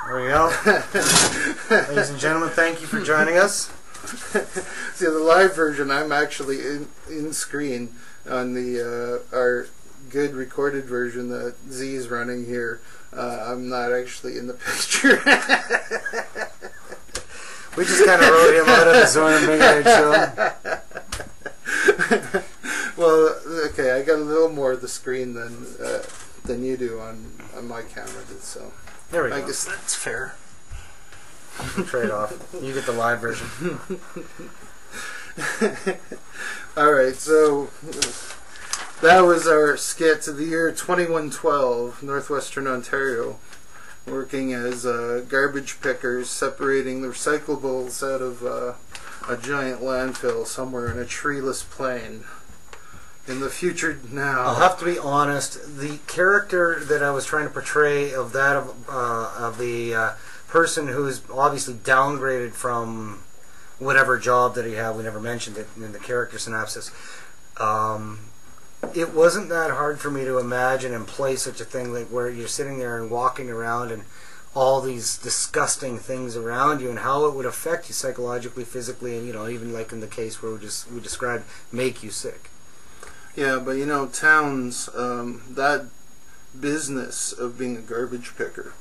There we go. Ladies and gentlemen, thank you for joining us. See, the live version, I'm actually in screen. On the our good recorded version that Z is running here, I'm not actually in the picture. We just kind of wrote him out of the Zzorhn Bingorage Show. Well, okay, I got a little more of the screen than you do on my camera, so There we go. I guess that's fair. Trade off. You get the live version. Alright, so that was our skit of the year 2112, Northwestern Ontario, working as garbage pickers, separating the recyclables out of a giant landfill somewhere in a treeless plain. In the future now. I'll have to be honest, the character that I was trying to portray of that of the person who's obviously downgraded from whatever job that he had, we never mentioned it in the character synopsis, it wasn't that hard for me to imagine and play such a thing, like where you're sitting there and walking around and all these disgusting things around you and how it would affect you psychologically, physically, and even like in the case where we described make you sick. Yeah, but towns, that business of being a garbage picker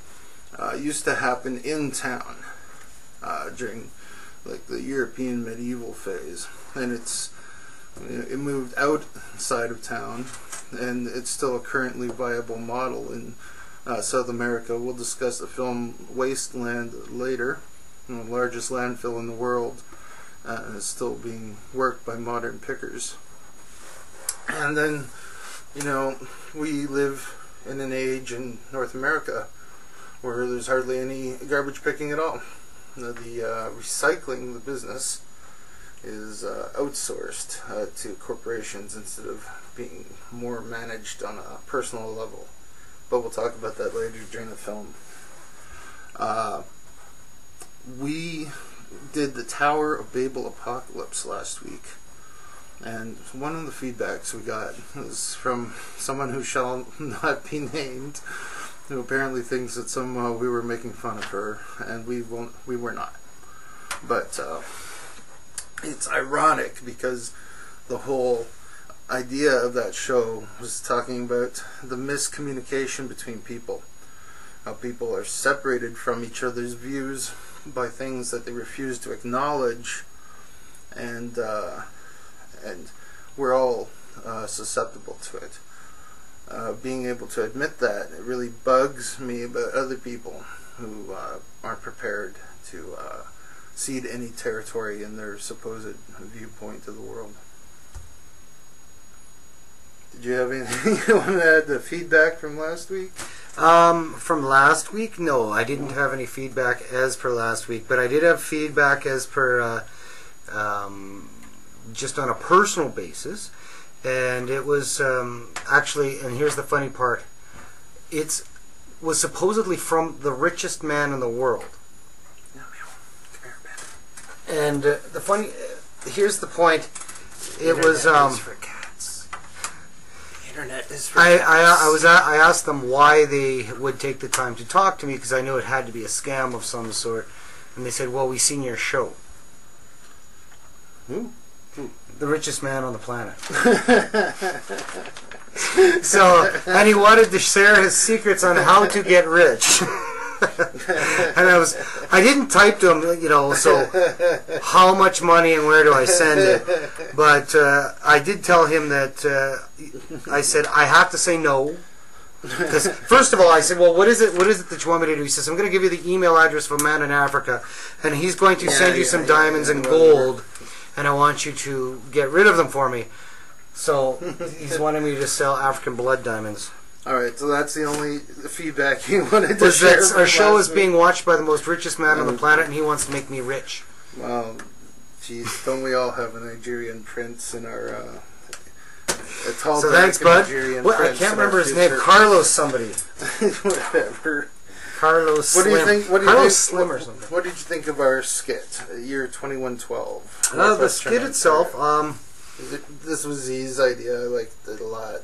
used to happen in town during like the European medieval phase, and it moved outside of town, and it's still a currently viable model in South America. We'll discuss the film Wasteland later. The largest landfill in the world is still being worked by modern pickers. And then, we live in an age in North America where there's hardly any garbage picking at all. The recycling, the business, is outsourced to corporations instead of being more managed on a personal level. But we'll talk about that later during the film. We did the Tower of Babel Apocalypse last week. And one of the feedbacks we got was from someone who shall not be named, who apparently thinks that somehow we were making fun of her, and we were not. But it's ironic because the whole idea of that show was talking about the miscommunication between people, how people are separated from each other's views by things that they refuse to acknowledge, and we're all susceptible to it. Being able to admit that, it really bugs me about other people who aren't prepared to cede any territory in their supposed viewpoint of the world. Did you have anything you want to add to feedback from last week? From last week? No, I didn't have any feedback as per last week, but I did have feedback as per just on a personal basis, and it was actually, and here's the funny part, it was supposedly from the richest man in the world. And the funny, here's the point, it was for cats. The internet is for cats. I asked them why they would take the time to talk to me, because I knew it had to be a scam of some sort, and they said, well, we seen your show. Who? The richest man on the planet. So, and he wanted to share his secrets on how to get rich. And I didn't type to him, so how much money and where do I send it? But I did tell him that I said I have to say no. Because first of all, I said, well, what is it that you want me to do? He says, I'm going to give you the email address of a man in Africa, and he's going to send you some diamonds and gold, and I want you to get rid of them for me. So he's wanting me to sell African blood diamonds. Alright, so that's the only feedback you wanted to share. Our show is being watched by the most richest man on the planet, and he wants to make me rich. Well, geez, don't we all have a Nigerian prince in our... a tall, so thanks, bud. Well, I can't remember his name. Carlos somebody. Whatever. Carlos What do you Slim. think? What do Carlos you think, Slim or something. What did you think of our skit, year 2112? The skit itself, this was Z's idea. I liked it a lot.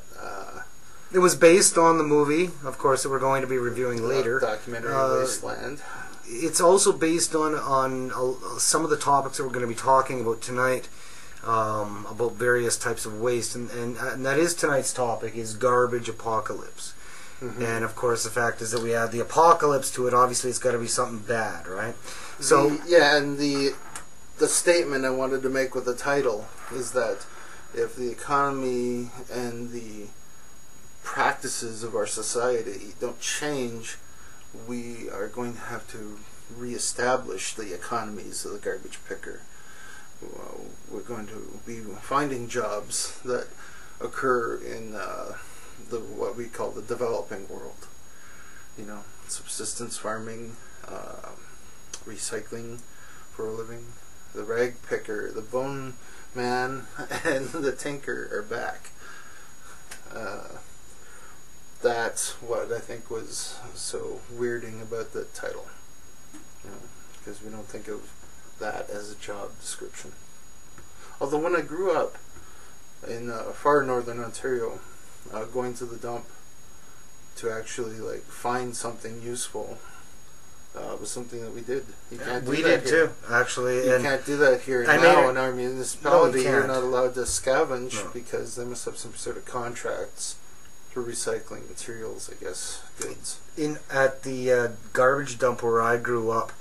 It was based on the movie, of course, that we're going to be reviewing later. Documentary Wasteland. It's also based on some of the topics that we're going to be talking about tonight, about various types of waste, and that is tonight's topic, is garbage apocalypse. Mm-hmm. And of course the fact is that we add the apocalypse to it. Obviously it's got to be something bad, right? So the statement I wanted to make with the title is that if the economy and the practices of our society don't change, we are going to have to reestablish the economies of the garbage picker. We're going to be finding jobs that occur in what we call the developing world. You know, subsistence farming, recycling for a living. The rag picker, the bone man, and the tinker are back. That's what I think was so weirding about the title. You know, because we don't think of that as a job description. Although when I grew up in far northern Ontario, going to the dump to actually find something useful was something that we did. You can't do we that did here. Too, actually. You can't do that here now in our municipality. You're not allowed to scavenge because they must have some sort of contracts for recycling materials, I guess, goods. At the garbage dump where I grew up,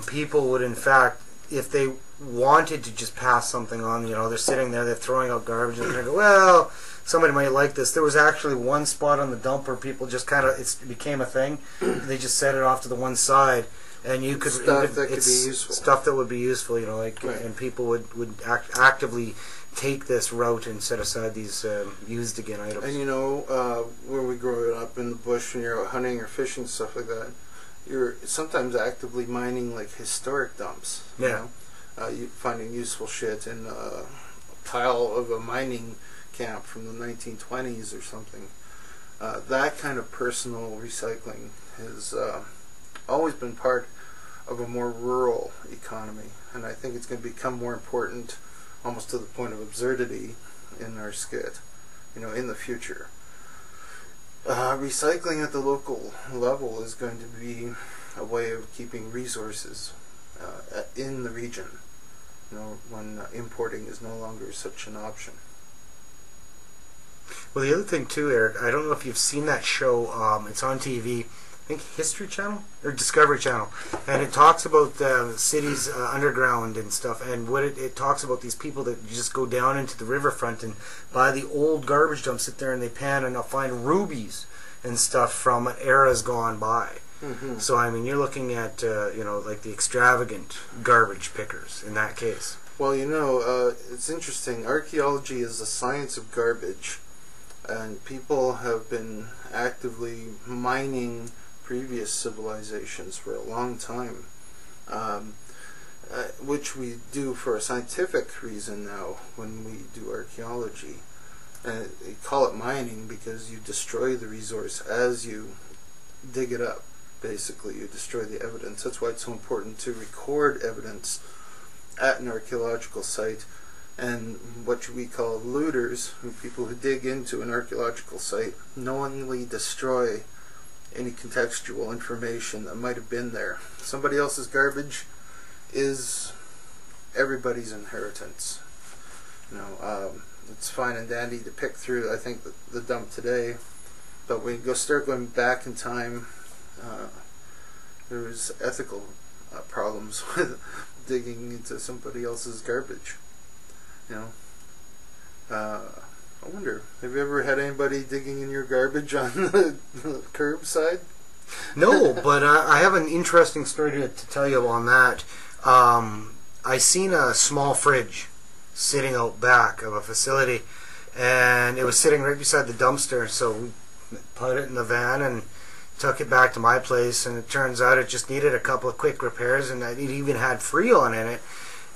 people would, in fact, if they wanted to just pass something on, they're sitting there, they're throwing out garbage, and they're going to go, well, somebody might like this. There was actually one spot on the dump where people just it became a thing. They just set it off to the one side, and you could stuff that could be useful. Stuff that would be useful, right. And people would actively take this route and set aside these used again items. And when we grow up in the bush and you're out hunting or fishing, stuff like that, you're sometimes actively mining historic dumps. Yeah. You finding useful shit in a pile of a mining camp from the 1920s or something. That kind of personal recycling has always been part of a more rural economy, and I think it's going to become more important, almost to the point of absurdity, in our skit, in the future. Recycling at the local level is going to be a way of keeping resources in the region, when importing is no longer such an option. Well, the other thing too, Eric, I don't know if you've seen that show. It's on TV. I think History Channel or Discovery Channel, and it talks about the city's underground and stuff. And what it talks about these people that just go down into the riverfront and by the old garbage dump, sit there and they pan and they'll find rubies and stuff from eras gone by. Mm-hmm. So I mean, you're looking at like the extravagant garbage pickers in that case. Well, it's interesting. Archaeology is the science of garbage, and people have been actively mining previous civilizations for a long time, which we do for a scientific reason now when we do archaeology. And they call it mining because you destroy the resource as you dig it up. Basically, you destroy the evidence. That's why it's so important to record evidence at an archaeological site. And what we call looters, people who dig into an archaeological site, knowingly destroy any contextual information that might have been there. Somebody else's garbage is everybody's inheritance. It's fine and dandy to pick through, I think, the dump today, but when you start going back in time, there was ethical problems with digging into somebody else's garbage. I wonder, have you ever had anybody digging in your garbage on the curbside? No, but I have an interesting story to tell you on that. I seen a small fridge sitting out back of a facility, and it was sitting right beside the dumpster, so we put it in the van and took it back to my place, and it turns out it just needed a couple of quick repairs, and it even had Freon in it,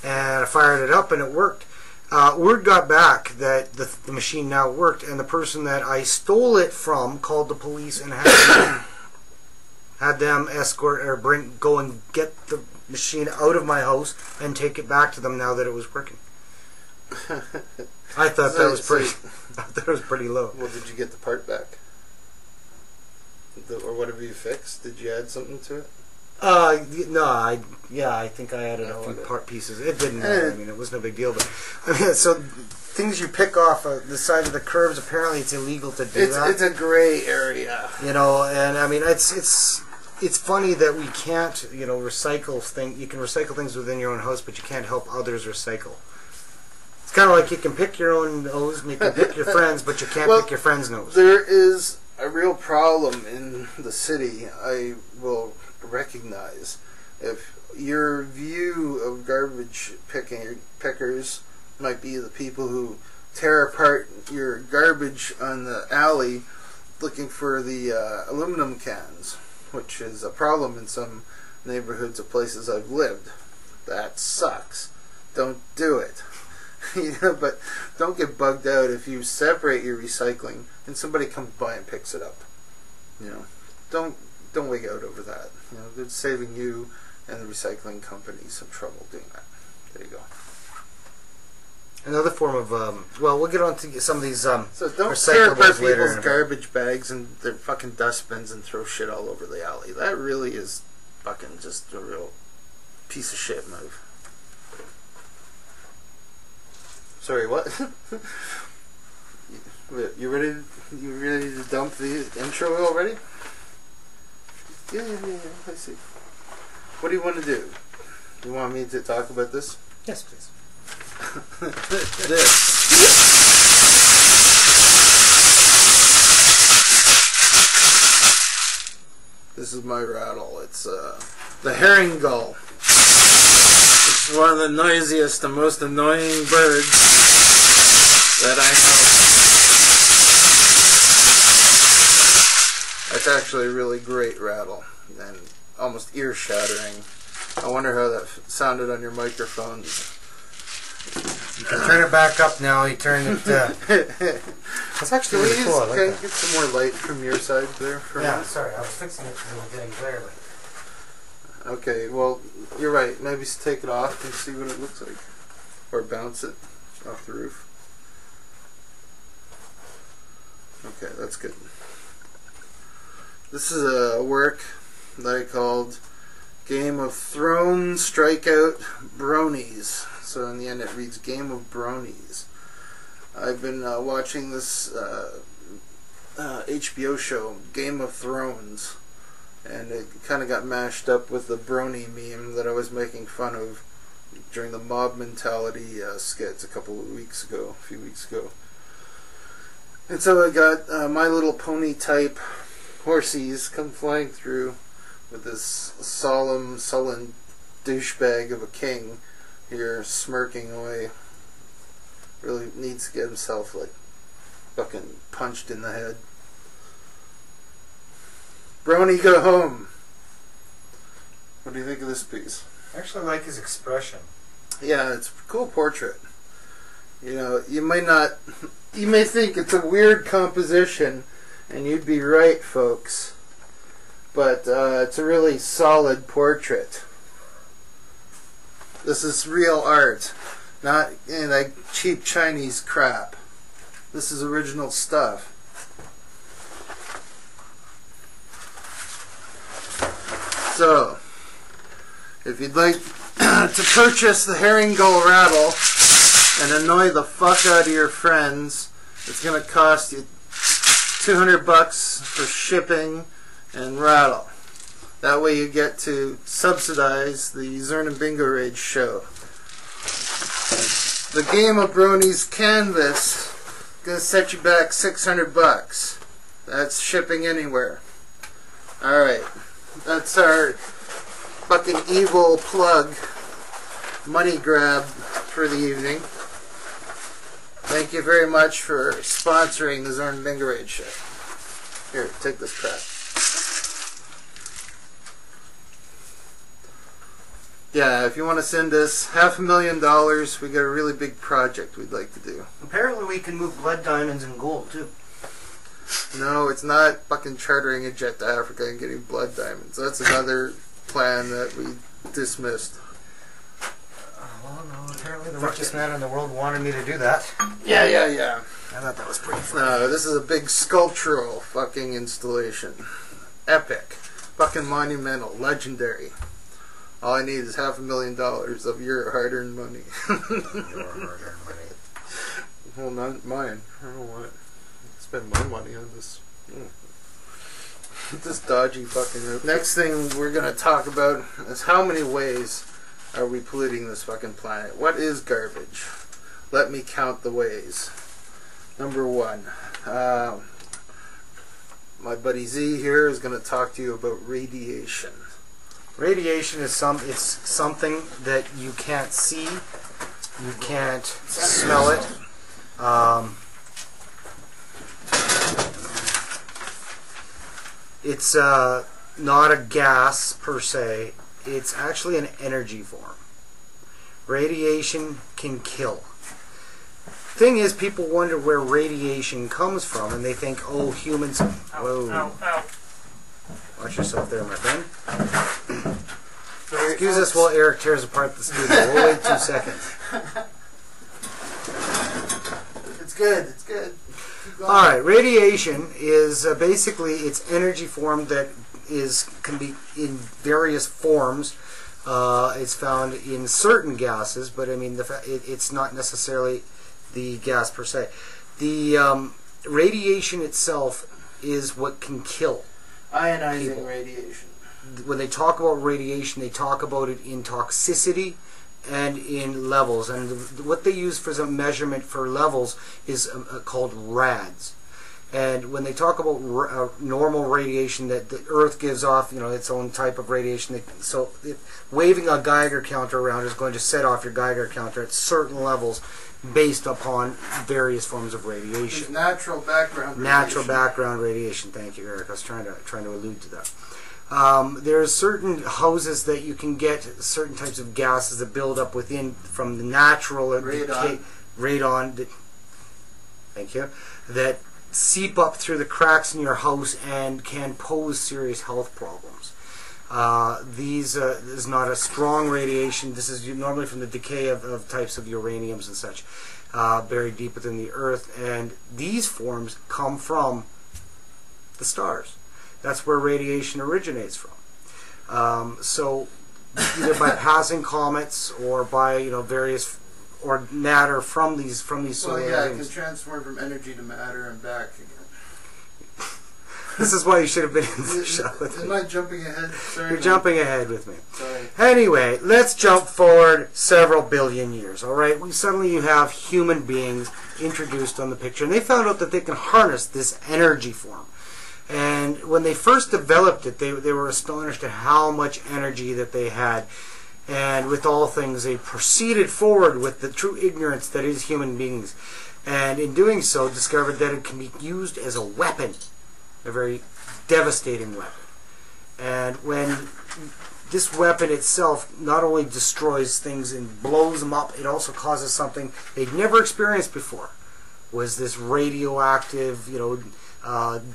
and I fired it up and it worked. Word got back that the machine now worked, and the person that I stole it from called the police and had them escort or go and get the machine out of my house and take it back to them now that it was working. I thought that was pretty. I thought it was pretty low. Well, did you get the part back? Or whatever you fixed? Did you add something to it? No, I think I added a few part pieces. It didn't matter. I mean, it was no big deal. But so things you pick off the side of the curves, apparently it's illegal to do that. It's a gray area. You know, and I mean, it's funny that we can't, recycle things. You can recycle things within your own house, but you can't help others recycle. It's kind of like you can pick your own nose, and you can pick your friends, but you can't pick your friend's nose. There is a real problem in the city, I will recognize. If your view of garbage pickers might be the people who tear apart your garbage on the alley looking for the aluminum cans, which is a problem in some neighborhoods of places I've lived. That sucks. Don't do it. But don't get bugged out if you separate your recycling and somebody comes by and picks it up. Don't wig out over that. They're saving you and the recycling company some trouble doing that. There you go. Another form of we'll get on to some of these so don't tear apart people's later. garbage bags and their fucking dustbins and throw shit all over the alley. That really is fucking just a real piece of shit move. Sorry, what? You ready to dump the intro already? Yeah, I see. What do you want to do? You want me to talk about this? Yes, please. This is my rattle. It's the herring gull. It's one of the noisiest and most annoying birds that I know. That's actually a really great rattle and almost ear-shattering. I wonder how that sounded on your microphone. You can turn it back up now. You turn it. That's actually really cool. I like that. Get some more light from your side there? Sorry. I was fixing it because it was getting glare. Okay, well, you're right. Maybe take it off and see what it looks like. Or bounce it off the roof. Okay, that's good. This is a work that I called Game of Thrones Strikeout Bronies. So in the end it reads Game of Bronies. I've been watching this HBO show, Game of Thrones. And it kind of got mashed up with the brony meme that I was making fun of during the mob mentality skits a few weeks ago. And so I got My Little Pony type horsies come flying through with this solemn, sullen douchebag of a king here smirking away. Really needs to get himself like fucking punched in the head. Brony, go home. What do you think of this piece? I actually like his expression. Yeah, it's a cool portrait. You may think it's a weird composition, and you'd be right, folks. But it's a really solid portrait. This is real art, not like cheap Chinese crap. This is original stuff. So, if you'd like to purchase the herring gull rattle and annoy the fuck out of your friends, it's going to cost you $200 for shipping and rattle. That way you get to subsidize the Zzorhn Bingorage Show. The Game of Bronies canvas is going to set you back $600. That's shipping anywhere. Alright. That's our fucking evil plug money grab for the evening. Thank you very much for sponsoring the Zzorhn Bingorage Show. Here, take this crap. Yeah, if you want to send us $500,000, we got a really big project we'd like to do. Apparently we can move blood diamonds and gold too. No, it's not fucking chartering a jet to Africa and getting blood diamonds. That's another plan that we dismissed. Well, no, apparently The richest man in the world wanted me to do that. Yeah, yeah, yeah. I thought that was pretty funny. This is a big sculptural fucking installation. Epic. Fucking monumental. Legendary. All I need is $500,000 of your hard-earned money. Your hard-earned money. Well, not mine. I don't want to spend my money on this. This dodgy fucking roof. Next thing we're going to talk about is how many ways are we polluting this fucking planet? What is garbage? Let me count the ways. Number 1. My buddy Z here is going to talk to you about radiation. Radiation is something that you can't see, you can't smell it. It's not a gas per se. It's actually an energy form. Radiation can kill. Thing is, people wonder where radiation comes from, and they think, oh, humans. Whoa. Ow, ow. Watch yourself there, my friend. Excuse us while Eric tears apart the studio. We'll wait 2 seconds. It's good. It's good. Alright, radiation is basically its energy form that can be in various forms. It's found in certain gases, but I mean, it's not necessarily the gas per se. The radiation itself is what can kill. Ionizing people. radiation. When they talk about radiation, they talk about it in toxicity and in levels. And what they use for some measurement for levels is called rads. And when they talk about normal radiation that the Earth gives off, its own type of radiation, waving a Geiger counter around is going to set off your Geiger counter at certain levels based upon various forms of radiation. There's natural background radiation. Natural background radiation. Thank you, Eric. I was trying to allude to that. There's certain houses that you can get certain types of gases that build up within from the natural radon. Thank you. That seep up through the cracks in your house and can pose serious health problems. These is not a strong radiation. This is normally from the decay of types of uraniums and such, buried deep within the earth. And these forms come from the stars. That's where radiation originates from. So either by passing comets or by various or matter from these solar it can rings. transform from energy to matter and back again. This is why you should have been in the show with me. Am I jumping ahead? Sorry, You're jumping ahead with me. Sorry. Anyway, let's jump forward several billion years. All right, suddenly you have human beings introduced on the picture, and they found out that they can harness this energy form. And when they first developed it, they were astonished at how much energy that they had. And with all things, they proceeded forward with the true ignorance that is human beings. And in doing so, discovered that it can be used as a weapon, a very devastating weapon. And when this weapon itself not only destroys things and blows them up, it also causes something they'd never experienced before. Was this radioactive,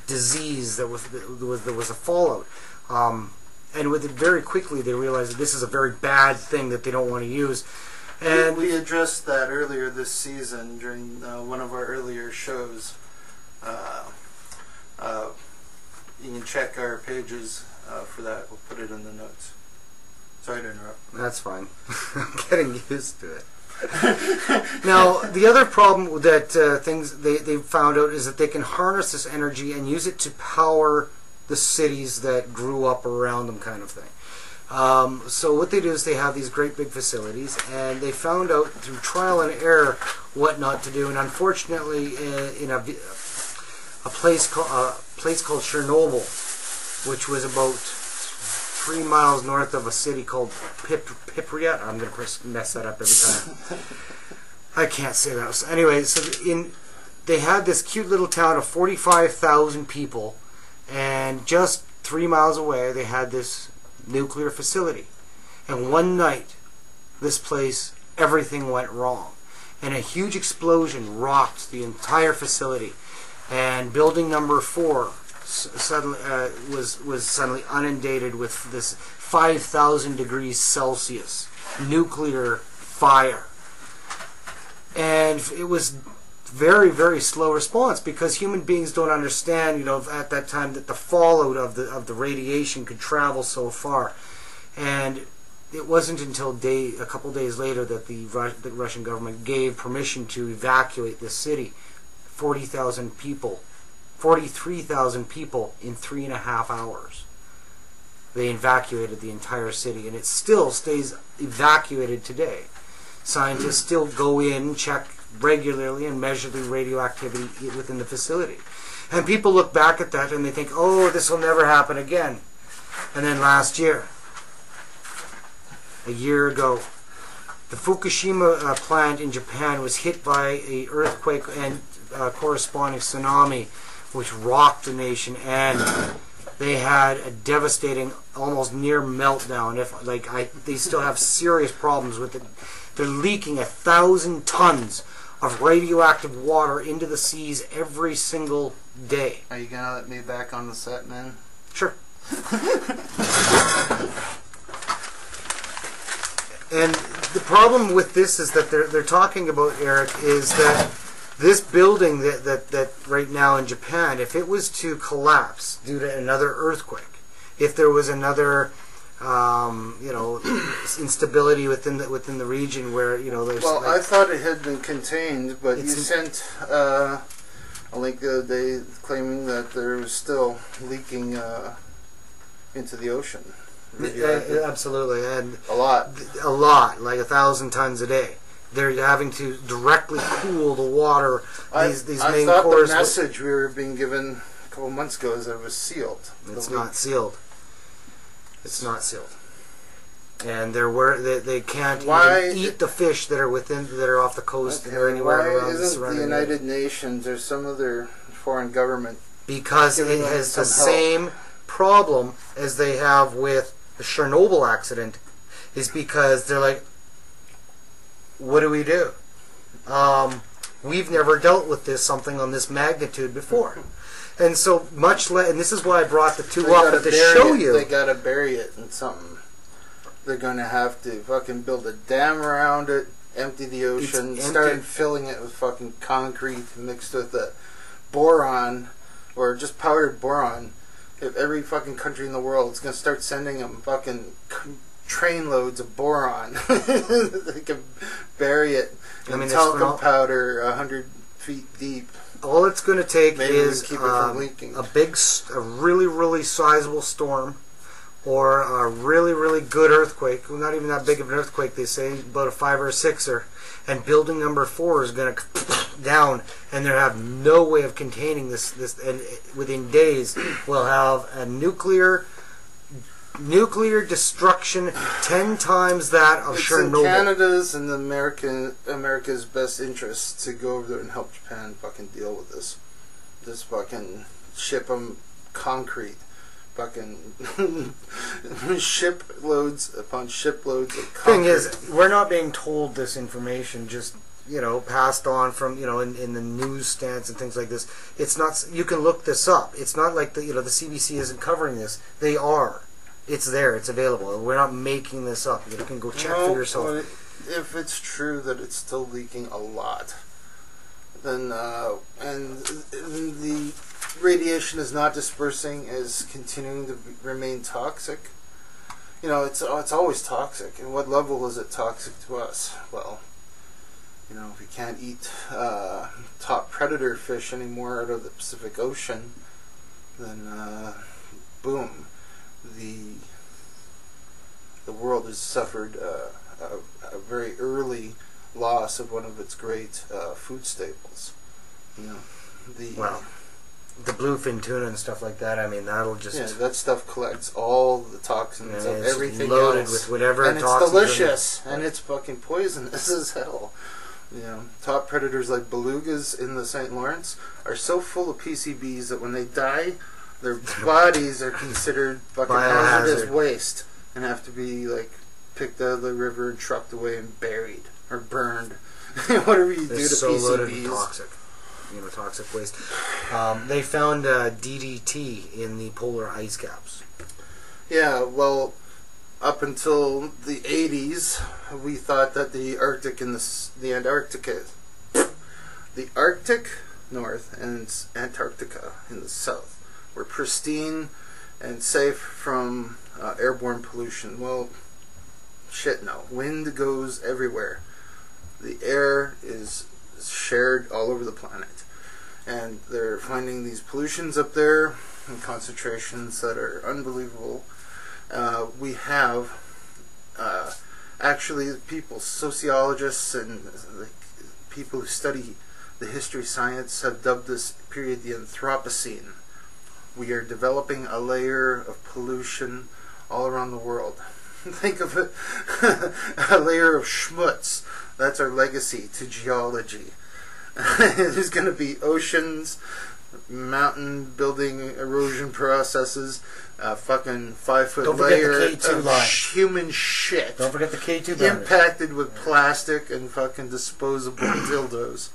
disease that was a fallout. And with it very quickly they realized that this is a very bad thing that they don't want to use. And we addressed that earlier this season during one of our earlier shows. You can check our pages for that. We'll put it in the notes. Sorry to interrupt. That's fine. I'm getting used to it. Now, the other problem that they found out is that they can harness this energy and use it to power the cities that grew up around them, kind of thing. So what they do is they have these great big facilities, and they found out through trial and error what not to do. And unfortunately, in a place called Chernobyl, which was about 3 miles north of a city called Pripyat. I'm going to mess that up every time. I can't say that. So anyway, they had this cute little town of 45,000 people, and just 3 miles away they had this nuclear facility. And one night, this place, everything went wrong. And a huge explosion rocked the entire facility. And building number 4 suddenly was suddenly inundated with this 5,000 degrees Celsius nuclear fire. And it was very, very slow response because human beings don't understand, at that time that the fallout of the radiation could travel so far. And it wasn't until a couple days later that the Russian government gave permission to evacuate the city. 40,000 people, 43,000 people in 3.5 hours. They evacuated the entire city, and it still stays evacuated today. Scientists still go in, check regularly, and measure the radioactivity within the facility. And people look back at that and they think, oh, this will never happen again. And then last year, a year ago, the Fukushima plant in Japan was hit by an earthquake and corresponding tsunami, which rocked the nation, and they had a devastating, almost near meltdown. They still have serious problems with it. They're leaking 1,000 tons of radioactive water into the seas every single day. Are you gonna let me back on the set, man? Sure. And the problem with this is that they're talking about, Eric, is that this building that right now in Japan, if it was to collapse due to another earthquake, if there was another instability within the region where there's. Well, I thought it had been contained, but you sent a link the other day claiming that there was still leaking into the ocean. Absolutely, and a lot, like 1,000 tons a day. They're having to directly cool the water. These main I thought cores. The message we were being given a couple months ago is that it was sealed. It's not sealed. It's not sealed, and they can't even eat the fish that are off the coast or anywhere around the surrounding. Why isn't the United Nations or some other foreign government? Because it has the same problem as they have with the Chernobyl accident, is because they're like, what do we do? We've never dealt with something on this magnitude before. And so much less, and this is why I brought the two up to show you. They gotta bury it in something. They're gonna have to fucking build a dam around it, empty the ocean, start filling it with fucking concrete mixed with the boron, or just powdered boron. If every fucking country in the world is gonna start sending them fucking train loads of boron, they can bury it in talcum powder 100 feet deep. All it's going to take is keep it from leaking. a really, really sizable storm, or a really, really good earthquake. Well, not even that big of an earthquake, they say, about a 5 or a 6er. And building number 4 is going to down, and they have no way of containing this. And within days, we'll have a nuclear destruction 10 times that of Chernobyl. It's in Canada's and America's best interest to go over there and help Japan fucking deal with this. Just fucking ship them concrete. Fucking shiploads upon shiploads of concrete. Thing is, we're not being told this information just passed on from in the newsstands and things like this. It's not. You can look this up. It's not like the CBC isn't covering this. They are. It's there. It's available. We're not making this up. You can go check for yourself. Well, if it's true that it's still leaking a lot, then and the radiation is not dispersing, is continuing to remain toxic. It's always toxic. And what level is it toxic to us? Well, if we can't eat top predator fish anymore out of the Pacific Ocean, then boom. The world has suffered a very early loss of one of its great food staples. The bluefin tuna and stuff like that. I mean, that'll just that stuff collects all the toxins of everything loaded else, with whatever and toxins. It's delicious, and it's fucking poisonous as hell. Top predators like belugas in the St. Lawrence are so full of PCBs that when they die, their bodies are considered fucking hazardous waste and have to be picked out of the river and trucked away and buried or burned. Whatever you do to so PCBs. Loaded with toxic waste. They found DDT in the polar ice caps. Yeah, well, up until the 80s, we thought that the Arctic and the Antarctica the Arctic north and Antarctica in the south were pristine and safe from airborne pollution. Well, shit, no. Wind goes everywhere. The air is shared all over the planet. And they're finding these pollutions up there in concentrations that are unbelievable. We have actually people, sociologists and people who study the history of science have dubbed this period the Anthropocene. We are developing a layer of pollution all around the world. Think of it, a layer of schmutz. That's our legacy to geology. There's going to be oceans, mountain building erosion processes, a fucking 5-foot layer of human shit. Don't forget the K2 line. Impacted with plastic and fucking disposable dildos.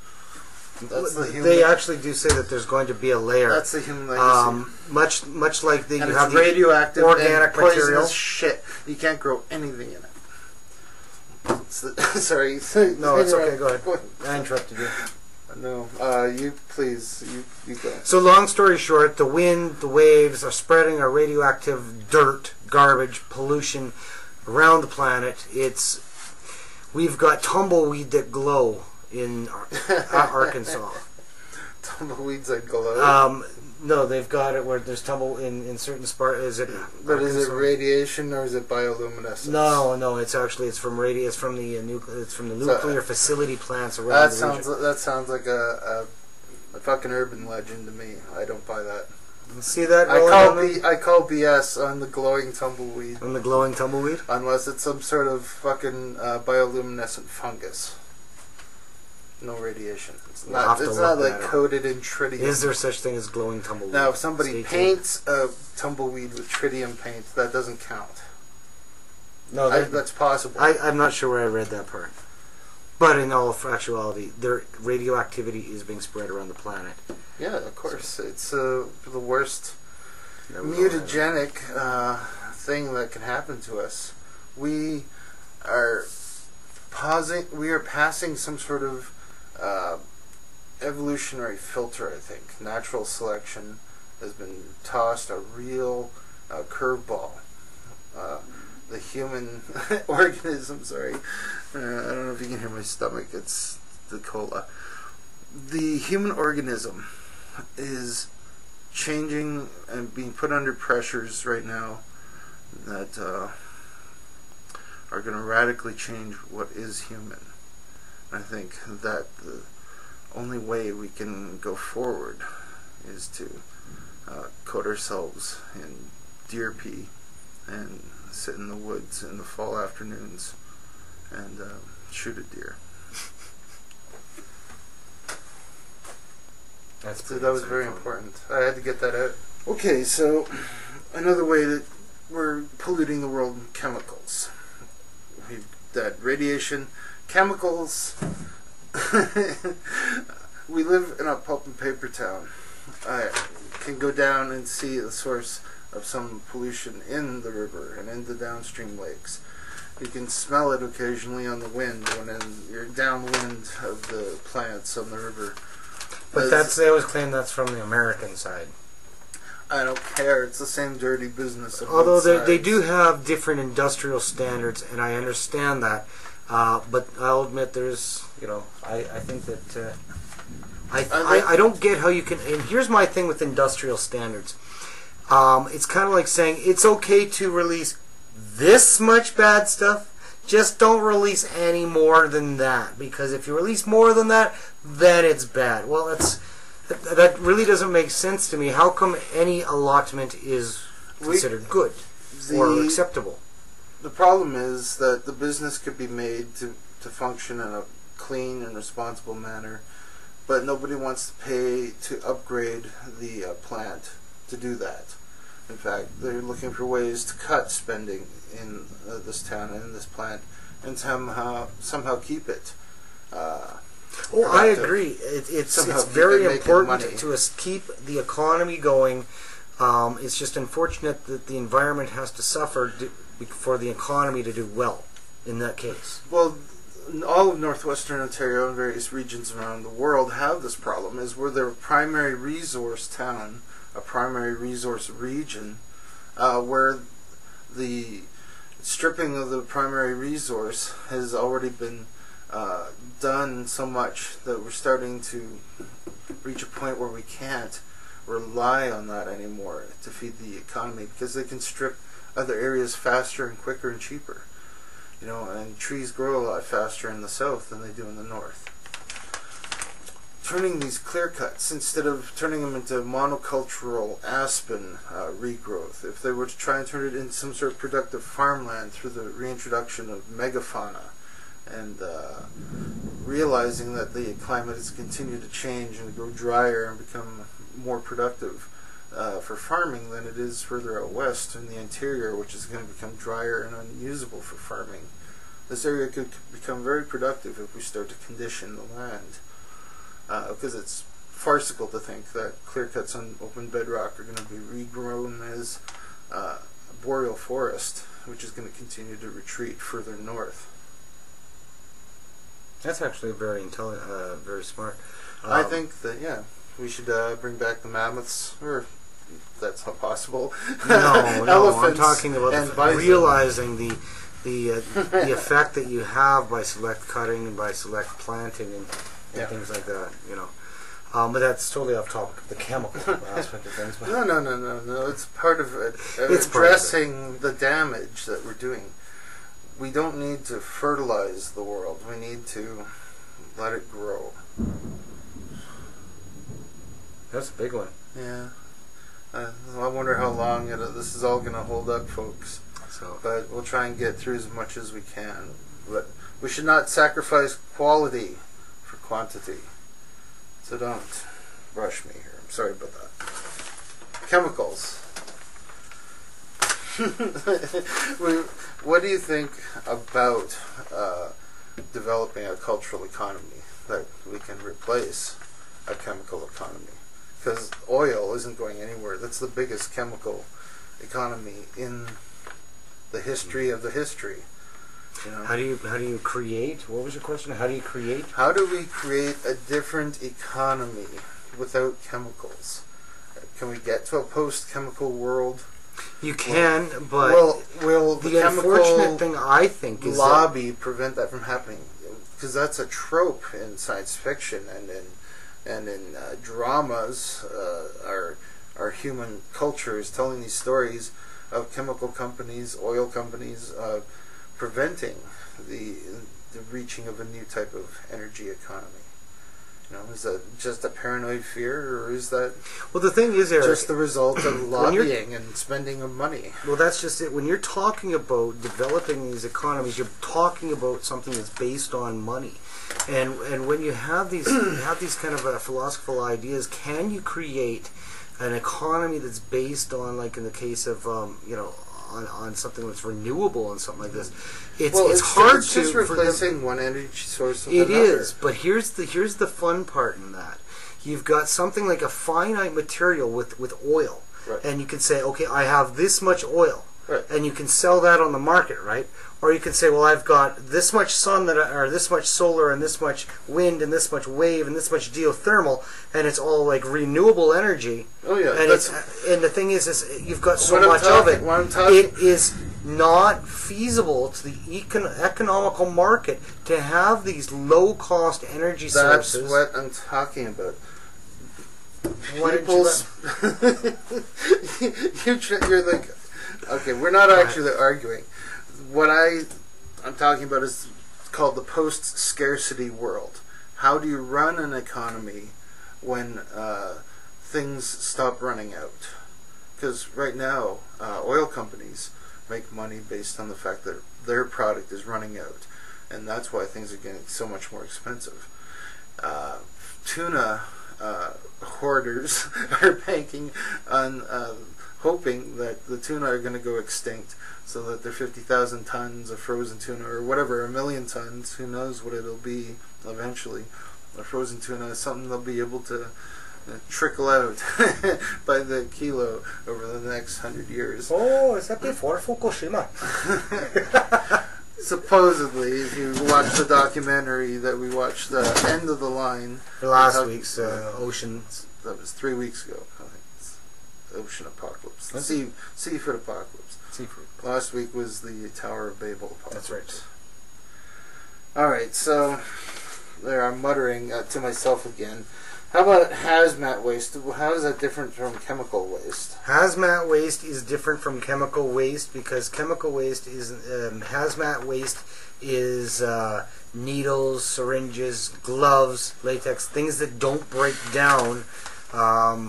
That's the human. They actually do say that there's going to be a layer. That's the human legacy. Much like you have radioactive organic and material. Shit. You can't grow anything in it. Sorry. No, it's okay. Go ahead. I interrupted you. No, you please, you go. So long story short, the wind, the waves are spreading our radioactive dirt, garbage, pollution around the planet. We've got tumbleweed that glow in Arkansas. Tumbleweeds that glow? No, they've got it where there's tumble in certain Is it? But Arkansas? Is it radiation or is it bioluminescence? No. It's from the nuclear facility plants around the region. That sounds like a fucking urban legend to me. I don't buy that. You see that? I call BS on the glowing tumbleweed. On the glowing tumbleweed? Unless it's some sort of fucking bioluminescent fungus. No radiation. It's not like coated in tritium. Is there such thing as glowing tumbleweed? Now, if somebody paints a tumbleweed with tritium paint, that doesn't count. No, that's possible. I'm not sure where I read that part. But in all actuality, their radioactivity is being spread around the planet. Yeah, of course. It's the worst mutagenic thing that can happen to us. We are passing some sort of evolutionary filter, I think. Natural selection has been tossed a real curveball. The human organism, sorry. I don't know if you can hear my stomach. It's the cola. The human organism is changing and being put under pressures right now that are going to radically change what is human. I think that the only way we can go forward is to coat ourselves in deer pee and sit in the woods in the fall afternoons and shoot a deer. That was very important. I had to get that out. Okay, so another way that we're polluting the world with chemicals. We've got radiation, chemicals. We live in a pulp and paper town. I can go down and see the source of some pollution in the river and in the downstream lakes. You can smell it occasionally on the wind when you're downwind of the plants on the river. But they always claim that's from the American side. I don't care. It's the same dirty business. Although they do have different industrial standards, and I understand that. But I'll admit there's, I think that I don't get how you can. And here's my thing with industrial standards. It's kind of like saying it's okay to release this much bad stuff. Just don't release any more than that, because if you release more than that, then it's bad. Well, that really doesn't make sense to me. How come any allotment is considered good or acceptable? The problem is that the business could be made to function in a clean and responsible manner, but nobody wants to pay to upgrade the plant to do that. In fact, they're looking for ways to cut spending in this town and in this plant, and somehow keep it. I agree. It's very important to keep the economy going. It's just unfortunate that the environment has to suffer for the economy to do well. In that case, well, all of northwestern Ontario and various regions around the world have this problem, is where they're a primary resource town, a primary resource region, where the stripping of the primary resource has already been done so much that we're starting to reach a point where we can't rely on that anymore to feed the economy, because they can strip other areas faster and quicker and cheaper. You know, and trees grow a lot faster in the south than they do in the north. Turning these clear cuts, instead of turning them into monocultural aspen regrowth, if they were to try and turn it into some sort of productive farmland through the reintroduction of megafauna, and realizing that the climate has continued to change and grow drier and become more productive for farming than it is further out west in the interior, which is going to become drier and unusable for farming. This area could become very productive if we start to condition the land, because it's farcical to think that clear cuts on open bedrock are going to be regrown as boreal forest, which is going to continue to retreat further north. That's actually very intelligent, very smart. I think that, yeah, we should bring back the mammoths, or that's not possible. No, I'm talking about and realizing the effect that you have by select cutting and by select planting and things like that. You know, but that's totally off topic. The chemical aspect of things. No. It's part of it. Addressing the damage that we're doing. We don't need to fertilize the world. We need to let it grow. That's a big one. Yeah. I wonder how long this is all going to hold up, folks. But we'll try and get through as much as we can. But we should not sacrifice quality for quantity. So don't rush me here. I'm sorry about that. Chemicals. What do you think about developing a cultural economy that we can replace a chemical economy? Because oil isn't going anywhere. That's the biggest chemical economy in the history of the history. You know? How do you create? What was your question? How do you create? How do we create a different economy without chemicals? Can we get to a post-chemical world? You can, but will the unfortunate thing I think is lobby prevent that from happening? Because that's a trope in science fiction and in dramas. Our human culture is telling these stories of chemical companies, oil companies, preventing the reaching of a new type of energy economy. You know, is that just a paranoid fear, or is that the thing is, Eric, just the result of lobbying and spending of money? Well, that's just it. When you're talking about developing these economies, you're talking about something that's based on money. And when you have these kind of philosophical ideas, can you create an economy that's based on, like in the case of on something that's renewable and something like this? It's hard it's just replacing one energy source with another. It is, but here's the fun part in that. You've got something like a finite material with oil, right. And you can say, okay, I have this much oil, right. And you can sell that on the market, right? Or you can say, well, I've got this much sun or this much solar and this much wind and this much wave and this much geothermal, and it's all like renewable energy. Oh yeah, and the thing is you've got so much of it. It is not feasible to the economical market to have these low-cost energy sources. That's what I'm talking about. People's you're like, okay, we're not actually arguing. What I'm talking about is called the post-scarcity world. How do you run an economy when things stop running out? Because right now, oil companies make money based on the fact that their product is running out, and that's why things are getting so much more expensive. Tuna hoarders are banking on hoping that the tuna are going to go extinct, so that their 50,000 tons of frozen tuna, or whatever, 1 million tons, who knows what it'll be eventually, a frozen tuna is something they'll be able to trickle out by the kilo over the next 100 years. Oh, is that before Fukushima? Supposedly, if you watch the documentary that we watched, the end of the line. Last week's Oceans. That was 3 weeks ago. I think it's Ocean Apocalypse. Seafood Apocalypse. Seafood. Last week was the Tower of Babel Apocalypse. That's right. Alright, so there I'm muttering to myself again. How about hazmat waste? How is that different from chemical waste? Hazmat waste is different from chemical waste because chemical waste is hazmat waste is needles, syringes, gloves, latex, things that don't break down,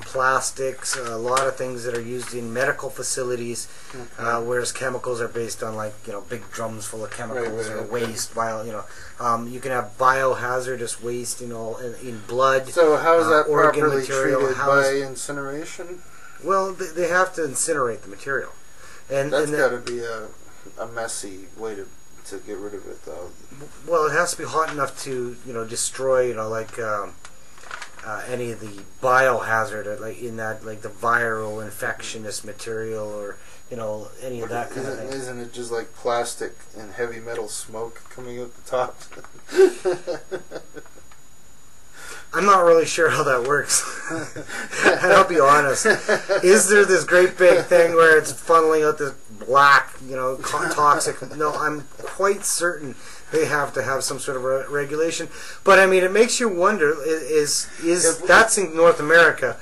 plastics, a lot of things that are used in medical facilities, whereas chemicals are based on big drums full of chemicals or waste. You can have biohazardous waste in blood. So how is that organ properly material, treated by incineration? Well, they have to incinerate the material, and that's got to be a messy way to get rid of it, though. Well, it has to be hot enough to destroy any of the biohazard, the viral infectious material or any of that kind of thing. Isn't it just like plastic and heavy metal smoke coming out the top? I'm not really sure how that works. And I'll be honest. Is there this great big thing where it's funneling out this black, toxic? No, I'm quite certain they have to have some sort of regulation. But I mean, it makes you wonder: is that's in North America?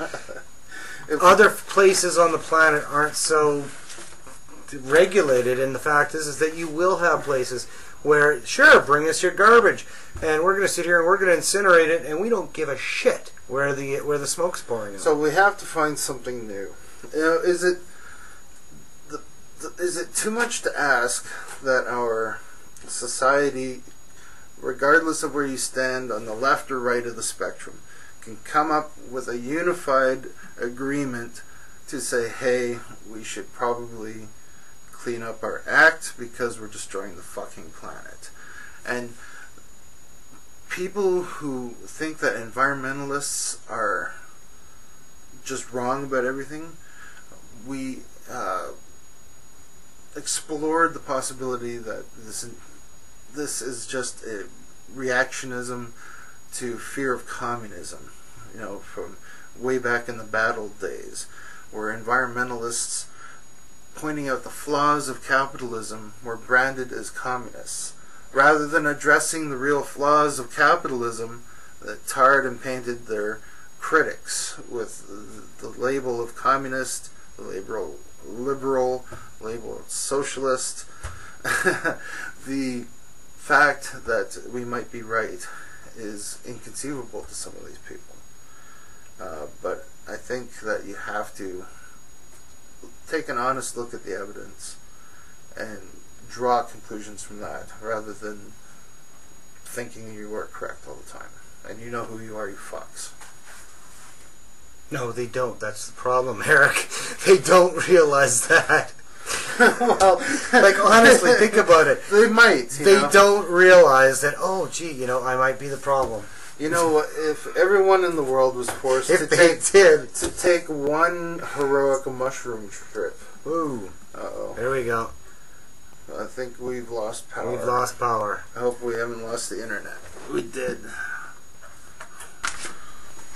Other places on the planet aren't so regulated, and the fact is that you will have places where, sure, bring us your garbage, and we're going to sit here and we're going to incinerate it, and we don't give a shit where the smoke's pouring out. So we have to find something new. Is it too much to ask that our society, regardless of where you stand on the left or right of the spectrum, can come up with a unified agreement to say, hey, we should probably clean up our act because we're destroying the fucking planet? And people who think that environmentalists are just wrong about everything, we explored the possibility that this is just a reactionism to fear of communism, from way back in the battle days, where environmentalists pointing out the flaws of capitalism were branded as communists, rather than addressing the real flaws of capitalism that tarred and painted their critics with the label of communist, the liberal, label of socialist. The fact that we might be right is inconceivable to some of these people. But I think that you have to take an honest look at the evidence and draw conclusions from that, rather than thinking you are correct all the time. And you know who you are, you fucks. No, they don't. That's the problem, Eric. They don't realize that. Well, honestly, think about it. They might. They don't realize that, oh, gee, I might be the problem. You know what? If everyone in the world was forced to take one heroic mushroom trip. Ooh. Uh-oh. There we go. I think we've lost power. We've lost power. I hope we haven't lost the internet. We did.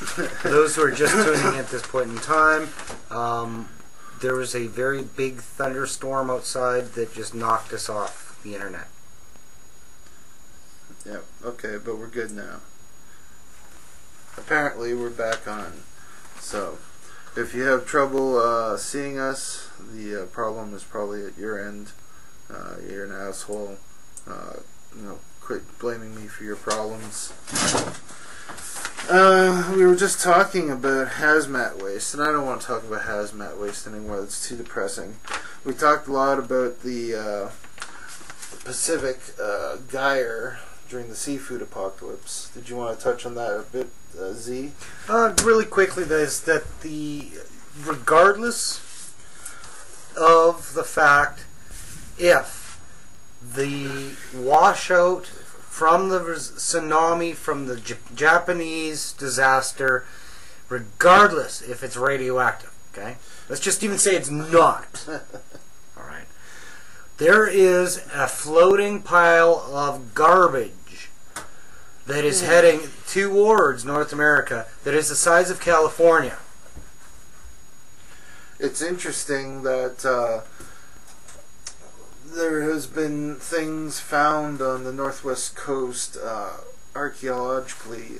For those who are just tuning in at this point in time, there was a very big thunderstorm outside that just knocked us off the internet. Yep, okay, but we're good now. Apparently we're back on. So, if you have trouble seeing us, the problem is probably at your end. You're an asshole. Quit blaming me for your problems. We were just talking about hazmat waste, and I don't want to talk about hazmat waste anymore. That's too depressing. We talked a lot about the Pacific gyre during the seafood apocalypse. Did you want to touch on that a bit, Z? Really quickly, that regardless of the fact if the washout from the tsunami, from the Japanese disaster, regardless if it's radioactive, okay? Let's just even say it's not. All right. There is a floating pile of garbage that is heading towards North America that is the size of California. It's interesting that there has been things found on the northwest coast archaeologically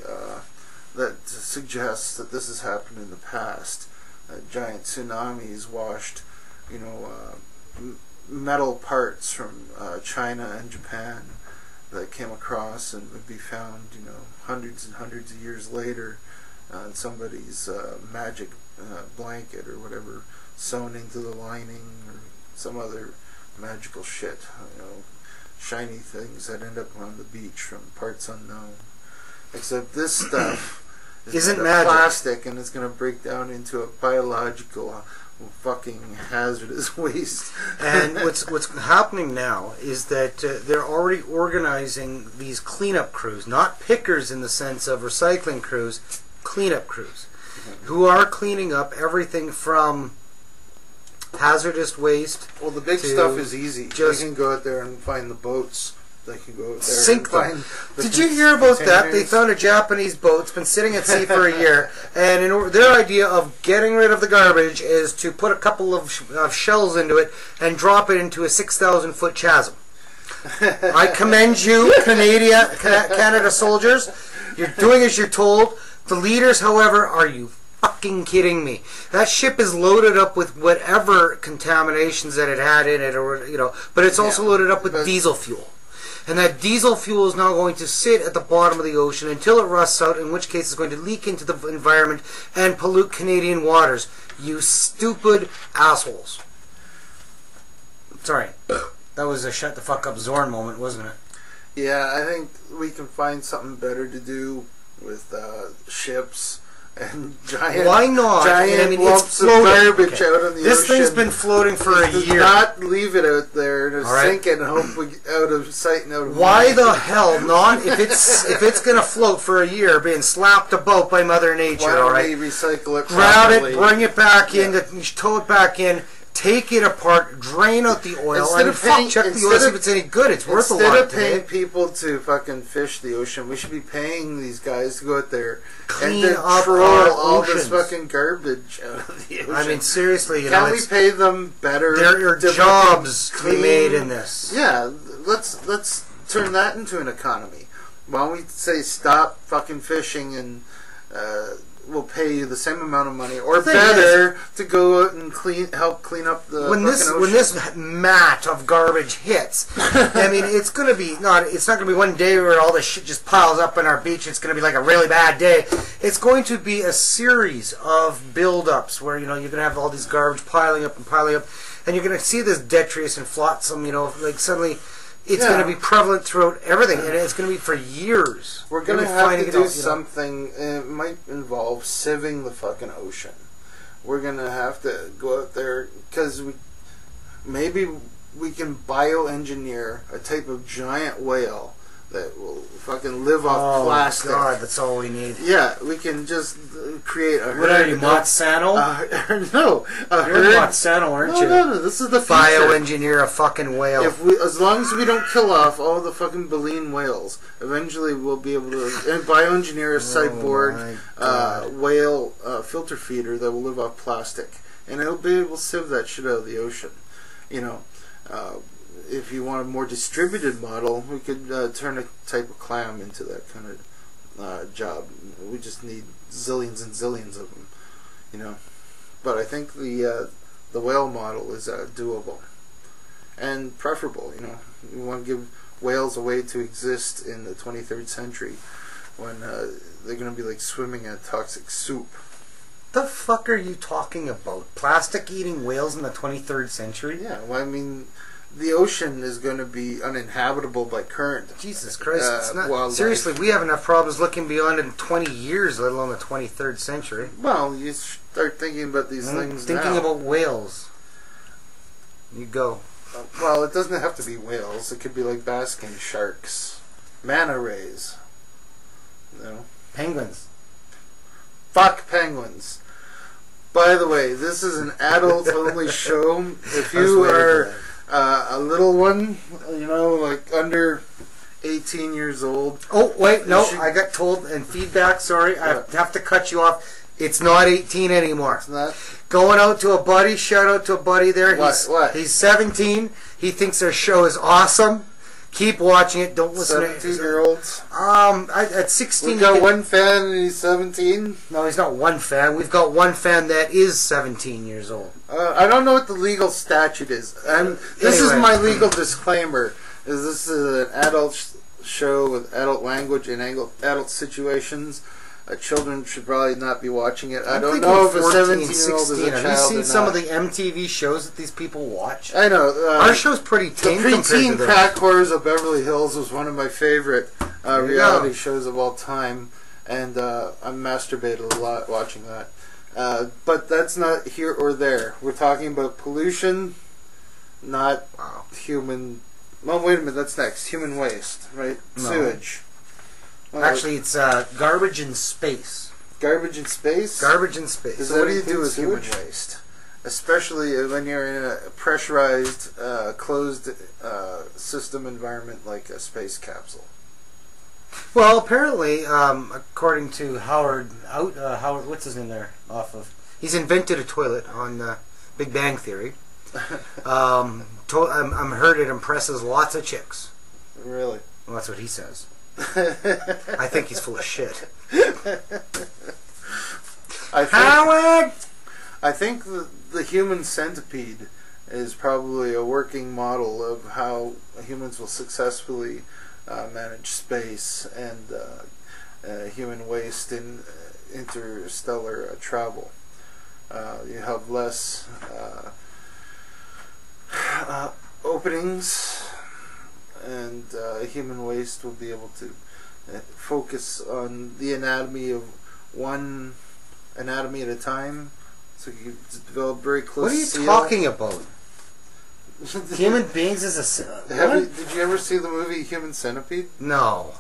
that suggests that this has happened in the past. Giant tsunamis washed, metal parts from China and Japan that came across and would be found, hundreds and hundreds of years later in somebody's magic blanket or whatever, sewn into the lining or some other magical shit, shiny things that end up on the beach from parts unknown. Except this stuff isn't magic. Plastic, and it's going to break down into a biological fucking hazardous waste. And what's happening now is that they're already organizing these cleanup crews, not pickers in the sense of recycling crews, cleanup crews, who are cleaning up everything from hazardous waste. Well, the big stuff is easy. They can go out there and find the boats. They can go out there sink and them. find Did you hear about that? They found a Japanese boat. It's been sitting at sea for a year, and their idea of getting rid of the garbage is to put a couple of shells into it and drop it into a 6,000-foot chasm. I commend you, Canada soldiers. You're doing as you're told. The leaders, however, are you fucking kidding me? That ship is loaded up with whatever contaminations that it had in it, or but it's also loaded up with diesel fuel. And that diesel fuel is now going to sit at the bottom of the ocean until it rusts out, in which case it's going to leak into the environment and pollute Canadian waters. You stupid assholes. Sorry. That was a shut the fuck up Zzorhn moment, wasn't it? Yeah, I think we can find something better to do with ships and giant. Why not? Giant lumps of garbage out on the this ocean. Thing's been floating for a year. Not leave it out there to sink it and hope we out of sight and out of mind. The hell not? If it's gonna float for a year, being slapped about by Mother Nature, why don't we recycle it? Grab it, bring it back in, tow it back in. Take it apart, drain out the oil, check the oil, see if it's any good. It's worth a lot. Instead of paying people to fucking fish the ocean, we should be paying these guys to go out there clean and up throw all oceans. this fucking garbage out of the ocean. I mean, seriously, Can we pay them better? There are jobs to be made in this. Yeah, let's turn that into an economy. Why don't we say stop fucking fishing and we'll pay you the same amount of money or better to go out and help clean up the when this mat of garbage hits. I mean, it's not gonna be one day where all this shit just piles up on our beach. It's gonna be like a really bad day. It's going to be a series of build-ups where you're gonna have all these garbage piling up, and you're gonna see this detritus and flotsam. Like suddenly. It's going to be prevalent throughout everything, and it's going to be for years. We're going to have to do something. It might involve sieving the fucking ocean. We're going to have to go out there because maybe we can bioengineer a type of giant whale that will fucking live off plastic. Oh God, that's all we need. Yeah, we can just create a herd. What are you, Monsanto? No, you're Monsanto, aren't you? No, this is the future. Bioengineer a fucking whale. As long as we don't kill off all the fucking baleen whales, eventually we'll be able to bioengineer a cyborg whale filter feeder that will live off plastic, and it'll be able to sieve that shit out of the ocean. If you want a more distributed model, we could turn a type of clam into that kind of job. We just need zillions and zillions of them, But I think the whale model is doable and preferable. We want to give whales a way to exist in the 23rd century when they're going to be like swimming at toxic soup. The fuck are you talking about? Plastic-eating whales in the 23rd century? Yeah, well, I mean, the ocean is going to be uninhabitable by current. Jesus Christ, it's not. Wildlife. Seriously, we have enough problems looking beyond in 20 years, let alone the 23rd century. Well, you start thinking about these things Thinking now. about whales. You go. Well, it doesn't have to be whales. It could be like basking sharks. Manta rays. Penguins. Fuck penguins. By the way, this is an adult-only show. If you are A little one, you know, like under 18 years old. Oh, wait, no, I got told in feedback, sorry, I have to cut you off. It's not 18 anymore. It's not? Going out to a buddy, shout out to a buddy there. What? He's 17. He thinks our show is awesome. Keep watching it. Don't listen to 17-year-olds? At 16. We've got one fan and he's 17? No, he's not one fan. We've got one fan that is 17 years old. I don't know what the legal statute is. This is my legal disclaimer. This is an adult show with adult language and adult situations. Children should probably not be watching it. I don't know if a 17-year-old is a child. Have you seen some of the MTV shows that these people watch? I know. Our show's pretty tame compared to The Preteen Crack Whores of Beverly Hills was one of my favorite reality shows of all time, and I masturbated a lot watching that. But that's not here or there. We're talking about pollution, not human... Well, wait a minute, that's next. Human waste, right? No. Sewage. Actually, it's garbage in space. Garbage in space? Garbage in space. So what do you do with human waste? Especially when you're in a pressurized, closed system environment like a space capsule. Well, apparently, according to Howard, what's his name there? He's invented a toilet on Big Bang Theory. I'm heard it impresses lots of chicks. Really? Well, that's what he says. I think he's full of shit. Howard! I think the human centipede is probably a working model of how humans will successfully manage space and human waste in interstellar travel. You have less openings, and human waste will be able to focus on the anatomy of one anatomy at a time, so you develop very close. What are you talking about? Human beings is a... Did you ever see the movie Human Centipede? No.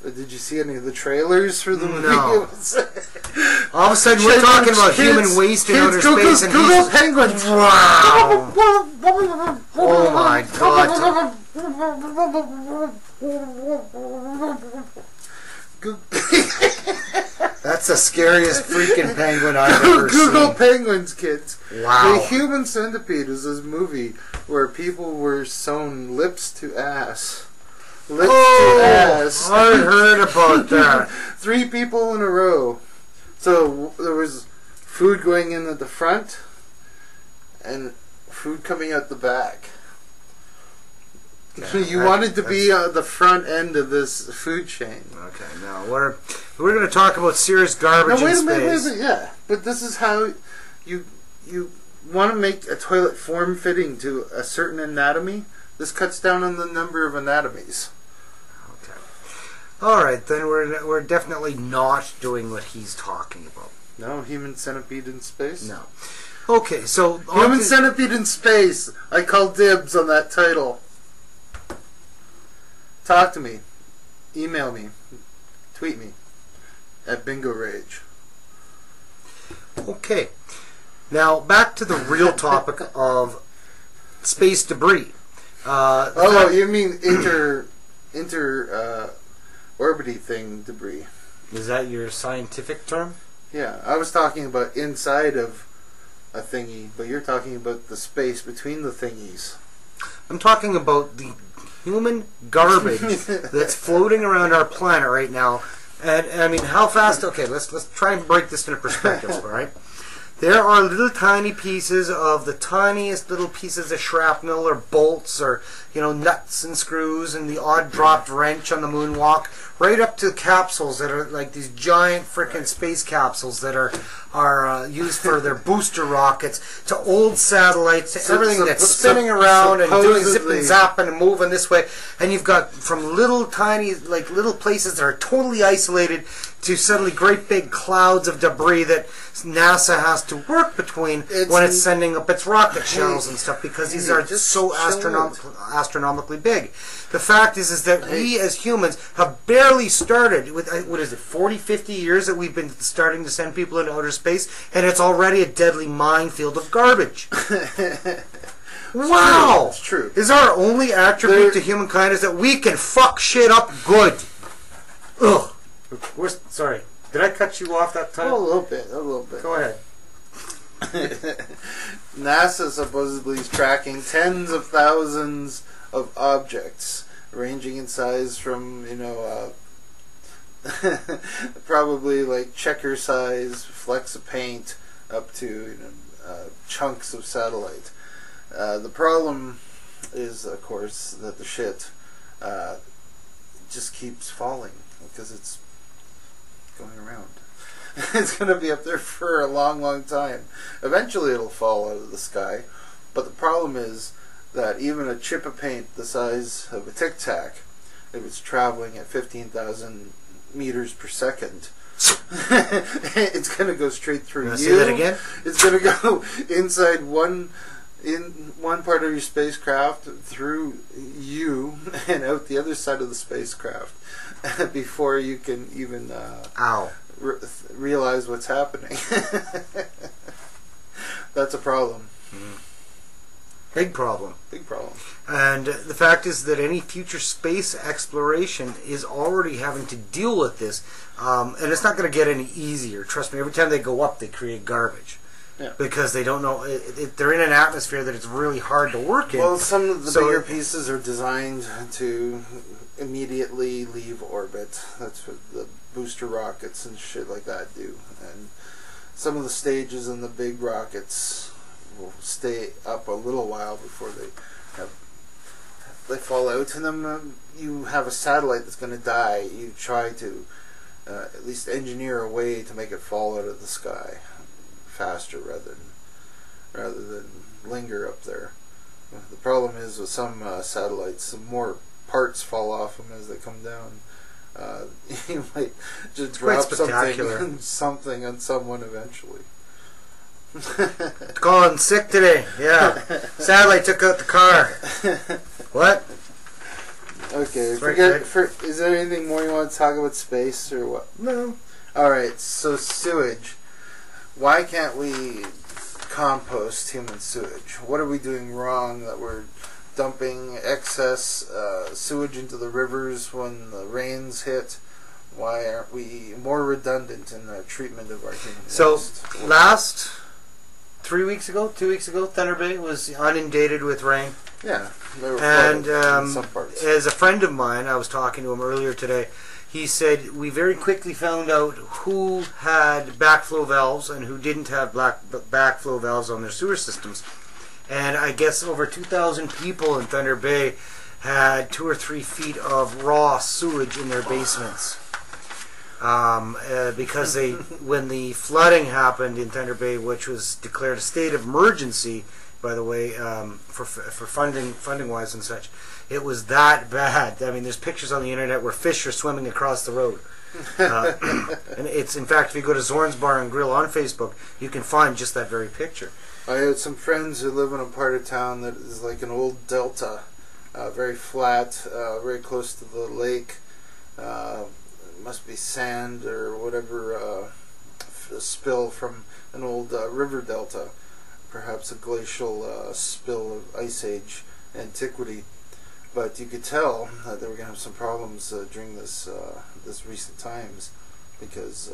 Did you see any of the trailers for the movie? No. All of a sudden, we're talking about human waste in outer space, and Google penguins. Wow. Oh my God. That's the scariest freaking penguin I've ever seen. Google penguins, kids. Wow. The Human Centipede is this movie where people were sewn lips to ass. Lips to ass. I heard about that. 3 people in a row. So there was food going in at the front and food coming out the back. So you wanted to be the front end of this food chain. Okay, now we're going to talk about serious garbage in space. Wait a minute, yeah. But this is how you want to make a toilet form-fitting to a certain anatomy. This cuts down on the number of anatomies. Okay. All right, then we're definitely not doing what he's talking about. No, Human Centipede in space? No. Okay, so... Human Centipede in space! I call dibs on that title. Talk to me. Email me. Tweet me. At Bingorage. Okay. Now, back to the real topic of space debris. You mean orbiting thing debris. Is that your scientific term? Yeah, I was talking about inside of a thingy, but you're talking about the space between the thingies. I'm talking about the human garbage that's floating around our planet right now. And I mean, how fast? Okay, let's try and break this into perspective, all right? There are little tiny pieces of the tiniest little pieces of shrapnel or bolts or, nuts and screws and the odd dropped wrench on the moonwalk, right up to capsules that are like these giant frickin' space capsules that are used for their booster rockets, to old satellites, to everything that's spinning around and doing zip and zapping and moving this way. And you've got from little tiny, little places that are totally isolated to suddenly great big clouds of debris that NASA has to work between when it's sending up its rocket shuttles and stuff, because these are just so astronomically big. The fact is that we as humans have barely started with, 40, 50 years that we've been starting to send people into outer space, and it's already a deadly minefield of garbage. Wow! It's true. Is our only attribute to humankind is that we can fuck shit up good? Ugh. Sorry. Did I cut you off that time? Oh, a little bit. Go ahead. NASA supposedly is tracking tens of thousands of objects, ranging in size from, probably like checker size flecks of paint up to chunks of satellite. The problem is, of course, that the shit just keeps falling because it's going around. It's going to be up there for a long, long time. Eventually it'll fall out of the sky, but the problem is that even a chip of paint the size of a Tic Tac, if it's traveling at 15,000 meters per second, it's going to go straight through you. Say that again? It's going to go inside one part of your spacecraft, through you, and out the other side of the spacecraft before you can even realize what's happening. That's a problem. Big problem. Big problem. And the fact is that any future space exploration is already having to deal with this, and it's not going to get any easier. Trust me, every time they go up, they create garbage. Yeah. Because they don't know, they're in an atmosphere that it's really hard to work in. Well, some of the bigger pieces are designed to immediately leave orbit. That's what the booster rockets and shit like that do. And some of the stages in the big rockets will stay up a little while before they fall out. And then you have a satellite that's going to die. You try to at least engineer a way to make it fall out of the sky faster rather than linger up there. The problem is with some satellites, some more parts fall off them as they come down. You might just drop something on someone eventually. Calling sick today. Yeah. Satellite took out the car. What? Okay. Is there anything more you want to talk about space or what? No. Alright, so sewage. Why can't we compost human sewage? What are we doing wrong that we're dumping excess sewage into the rivers when the rains hit? Why aren't we more redundant in the treatment of our human waste? Last 2 weeks ago, Thunder Bay was inundated with rain. Yeah, they were and in some parts. As a friend of mine, I was talking to him earlier today, he said we very quickly found out who had backflow valves and who didn't have backflow valves on their sewer systems. And I guess over 2,000 people in Thunder Bay had 2 or 3 feet of raw sewage in their basements. Because when the flooding happened in Thunder Bay, which was declared a state of emergency, by the way, for funding wise and such, it was that bad. I mean, there's pictures on the internet where fish are swimming across the road. And it's, in fact, if you go to Zzorhn's Bar and Grill on Facebook, you can find just that very picture. I had some friends who live in a part of town that is like an old delta, very flat, very close to the lake. It must be sand or whatever, spill from an old river delta, perhaps a glacial spill of Ice Age antiquity. But you could tell that they were going to have some problems during this recent times because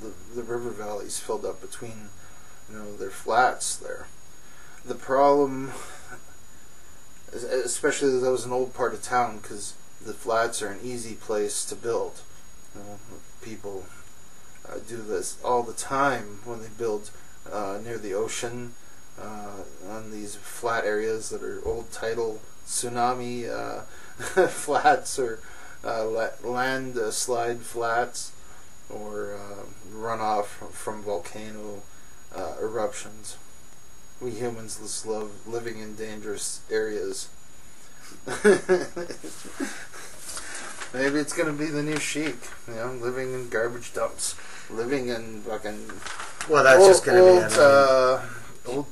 the river valleys filled up between their flats there. The problem, especially that was an old part of town, because the flats are an easy place to build. People do this all the time when they build near the ocean on these flat areas that are old tidal tsunami flats or landslide flats or runoff from volcano eruptions. We humans just love living in dangerous areas. Maybe it's going to be the new chic, living in garbage dumps, living in fucking just going to be old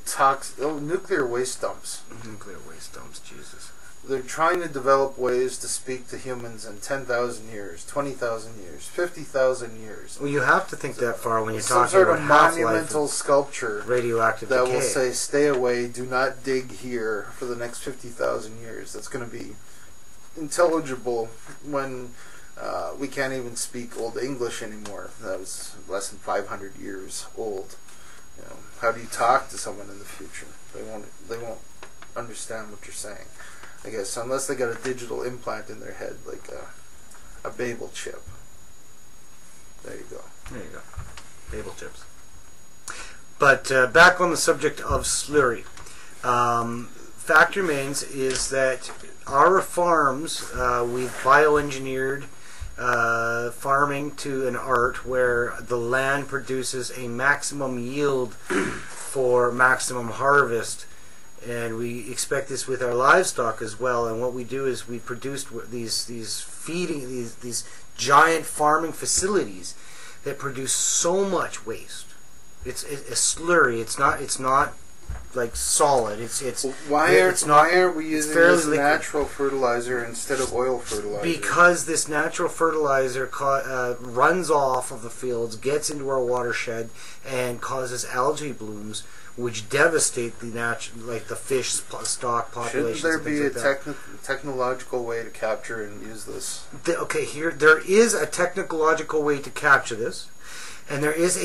nuclear waste dumps. Nuclear waste dumps, Jesus. They're trying to develop ways to speak to humans in 10,000 years, 20,000 years, 50,000 years. Well, you have to think that far when you're Some talking sort about of half-life monumental sculpture radioactive that decay. will say, stay away, do not dig here for the next 50,000 years. That's going to be intelligible when we can't even speak Old English anymore. That was less than 500 years old. You know, how do you talk to someone in the future? They won't understand what you're saying. I guess unless they got a digital implant in their head, like a Babel chip. There you go. There you go. Babel chips. But back on the subject of slurry. Fact remains is that our farms, we've bioengineered farming to an art where the land produces a maximum yield for maximum harvest. And we expect this with our livestock as well. And what we do is we produce these giant farming facilities that produce so much waste. It's a slurry. It's not like solid. Why aren't we using this natural fertilizer instead of oil fertilizer? Because this natural fertilizer runs off of the fields, gets into our watershed, and causes algae blooms, which devastate the fish stock populations. Shouldn't there be a technological way to capture and use this? There is a technological way to capture this, and there is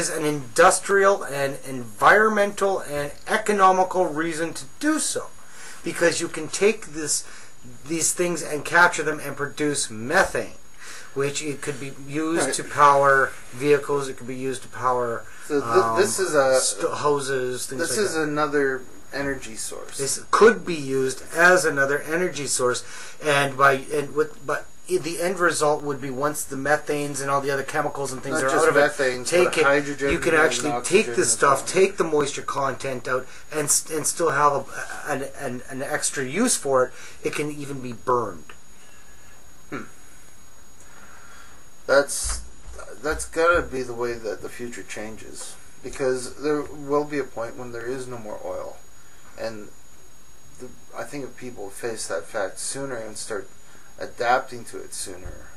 an industrial and environmental and economical reason to do so, because you can take these things and capture them and produce methane, which it could be used to power vehicles. It could be used to power. So this is hoses. Things this like is that. Another energy source. This could be used as another energy source, but the end result would be once the methanes and all the other chemicals and things Not are just out of methanes, it, take but it. hydrogen You can and actually oxygen take this stuff, well. take the moisture content out, and still have an extra use for it. It can even be burned. That's gotta be the way that the future changes, because there will be a point when there is no more oil, and I think if people face that fact sooner and start adapting to it sooner,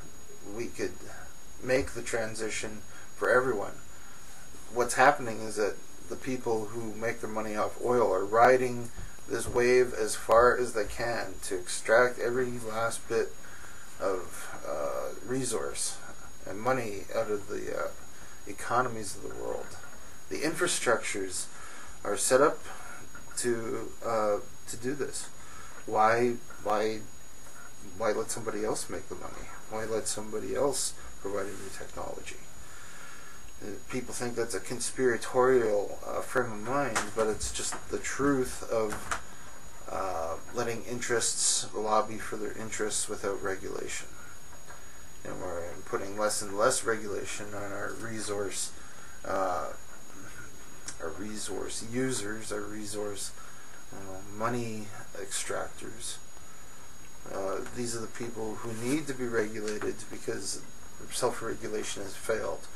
we could make the transition for everyone. What's happening is that the people who make their money off oil are riding this wave as far as they can to extract every last bit of resource and money out of the economies of the world. The infrastructures are set up to do this. Why let somebody else make the money? Why let somebody else provide a new technology? People think that's a conspiratorial frame of mind, but it's just the truth of letting interests lobby for their interests without regulation. And we're putting less and less regulation on our resource users, our resource money extractors. These are the people who need to be regulated because self-regulation has failed.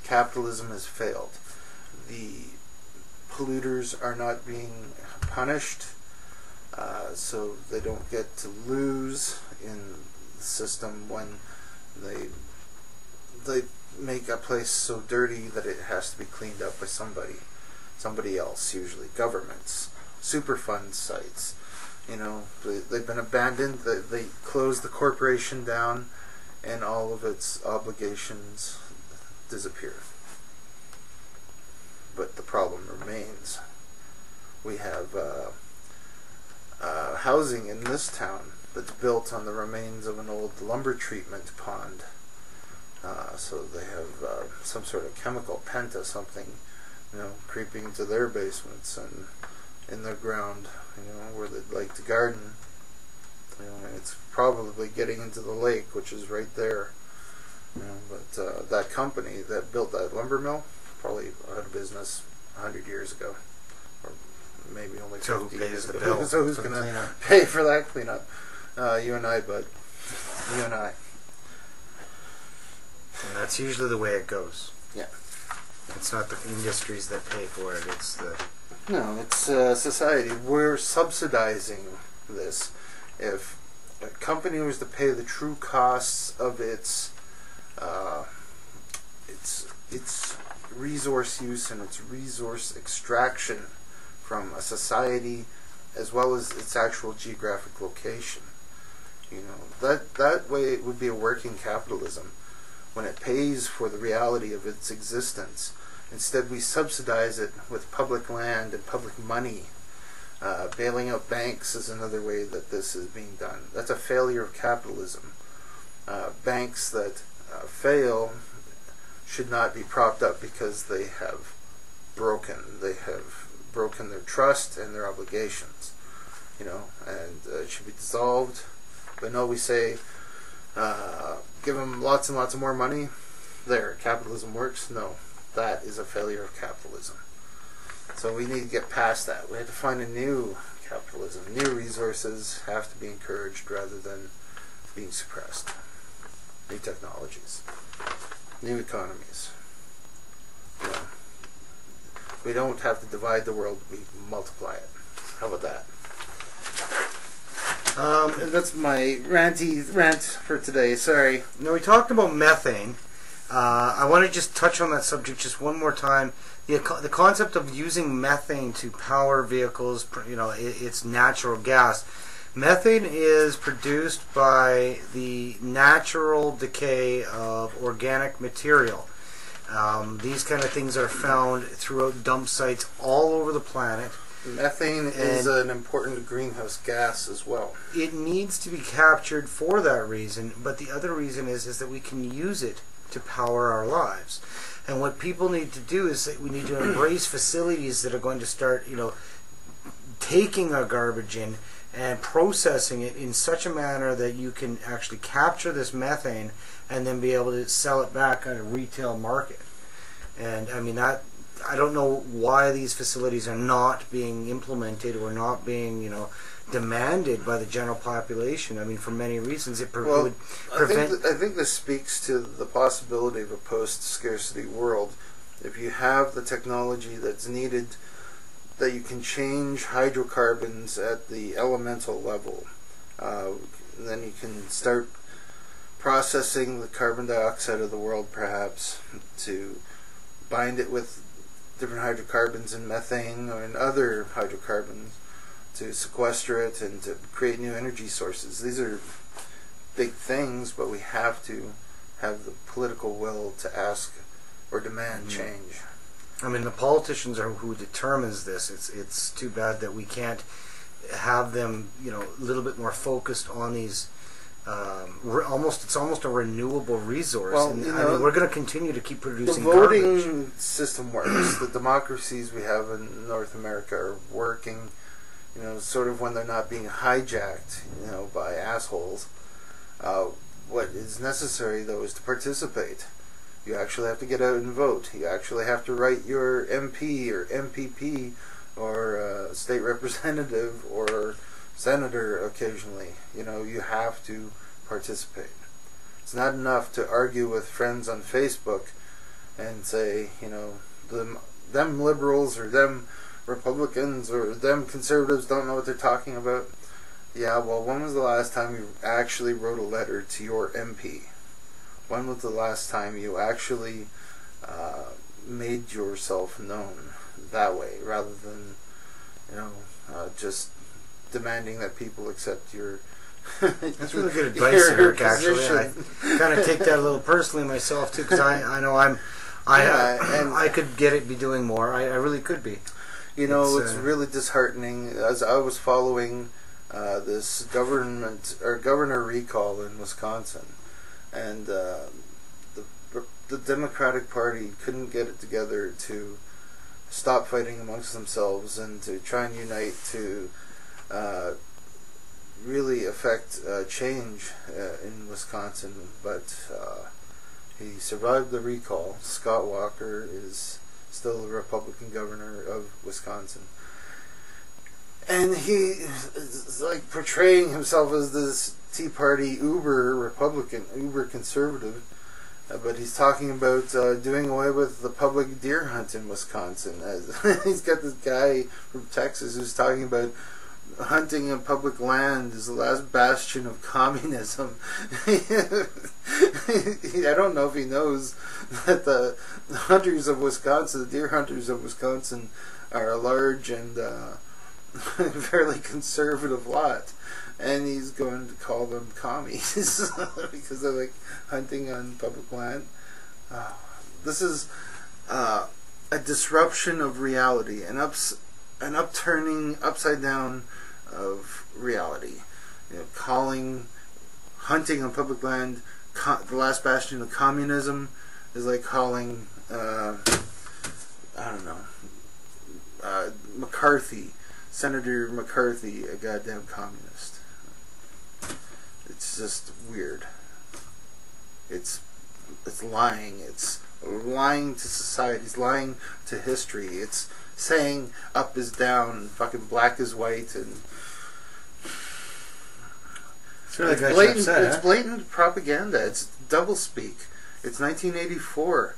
Capitalism has failed. The polluters are not being punished, so they don't get to lose in the system when they make a place so dirty that it has to be cleaned up by somebody else, usually governments, Superfund sites. You know, they've been abandoned. They closed the corporation down, and all of its obligations disappear. But the problem remains. We have housing in this town that's built on the remains of an old lumber treatment pond. So they have some sort of chemical penta, something, creeping into their basements and in their ground, where they'd like to garden. And it's probably getting into the lake, which is right there. But that company that built that lumber mill probably out of business 100 years ago, or maybe only 50 years ago. So who's going to pay for that cleanup? You and I, bud. You and I. And that's usually the way it goes. Yeah. It's not the industries that pay for it. It's the No, it's society. We're subsidizing this. If a company was to pay the true costs of its resource use and its resource extraction from a society, as well as its actual geographic location, that way it would be a working capitalism when it pays for the reality of its existence. Instead, we subsidize it with public land and public money. Bailing out banks is another way that this is being done. That's a failure of capitalism. Banks that fail should not be propped up because they have broken. They have broken their trust and their obligations, and it should be dissolved. But no, we say, give them lots and lots of more money. There, capitalism works. No, that is a failure of capitalism. So we need to get past that. We have to find a new capitalism. New resources have to be encouraged rather than being suppressed. New technologies. New economies. We don't have to divide the world, we multiply it. How about that? And that's my rant for today. Sorry. We talked about methane. I want to just touch on that subject just one more time. The concept of using methane to power vehicles, it's natural gas. Methane is produced by the natural decay of organic material. These kind of things are found throughout dump sites all over the planet. Methane is an important greenhouse gas as well. It needs to be captured for that reason, but the other reason is that we can use it to power our lives. And what people need to do is that we need to embrace facilities that are going to start, taking our garbage in and processing it in such a manner that you can actually capture this methane and then be able to sell it back at a retail market. And I mean, I don't know why these facilities are not being implemented or not being, demanded by the general population. I mean, for many reasons, it would prevent. I think this speaks to the possibility of a post-scarcity world. If you have the technology that's needed, that you can change hydrocarbons at the elemental level, then you can start processing the carbon dioxide of the world, perhaps, to bind it with different hydrocarbons and methane or in other hydrocarbons, to sequester it and to create new energy sources. These are big things, but we have to have the political will to ask or demand change. I mean, the politicians are who determines this. It's too bad that we can't have them, a little bit more focused on these. It's almost a renewable resource. Well, and I mean, we're going to continue to keep producing the voting garbage. system works. The democracies we have in North America are working. Sort of when they're not being hijacked, by assholes. What is necessary, though, is to participate. You actually have to get out and vote. You actually have to write your MP or MPP or state representative or senator occasionally. You have to participate. It's not enough to argue with friends on Facebook and say, them liberals or them Republicans or them conservatives don't know what they're talking about. Yeah, well, when was the last time you actually wrote a letter to your MP? When was the last time you actually made yourself known that way, rather than, just demanding that people accept your That's really good advice, Eric, actually. I kind of take that a little personally myself, too, because I know I could be doing more. I really could be. It's really disheartening. As I was following this governor recall in Wisconsin, and the Democratic Party couldn't get it together to stop fighting amongst themselves and to try and unite to really affect change in Wisconsin. But he survived the recall. Scott Walker is still the Republican governor of Wisconsin. And he is like portraying himself as this Tea Party uber Republican, uber conservative, But he's talking about doing away with the public deer hunt in Wisconsin. He's got this guy from Texas who's talking about hunting on public land is the last bastion of communism. I don't know if he knows that the hunters of Wisconsin, the deer hunters of Wisconsin, are a large and fairly conservative lot. And he's going to call them commies because they're like hunting on public land. This is a disruption of reality, an upturning, upside down of reality. You know, calling hunting on public land the last bastion of communism is like calling I don't know, Senator McCarthy a goddamn communist. It's just weird. It's lying. It's lying to society. It's lying to history. It's saying up is down, fucking black is white, and it's really blatant. upset, It's blatant propaganda. It's doublespeak. It's 1984.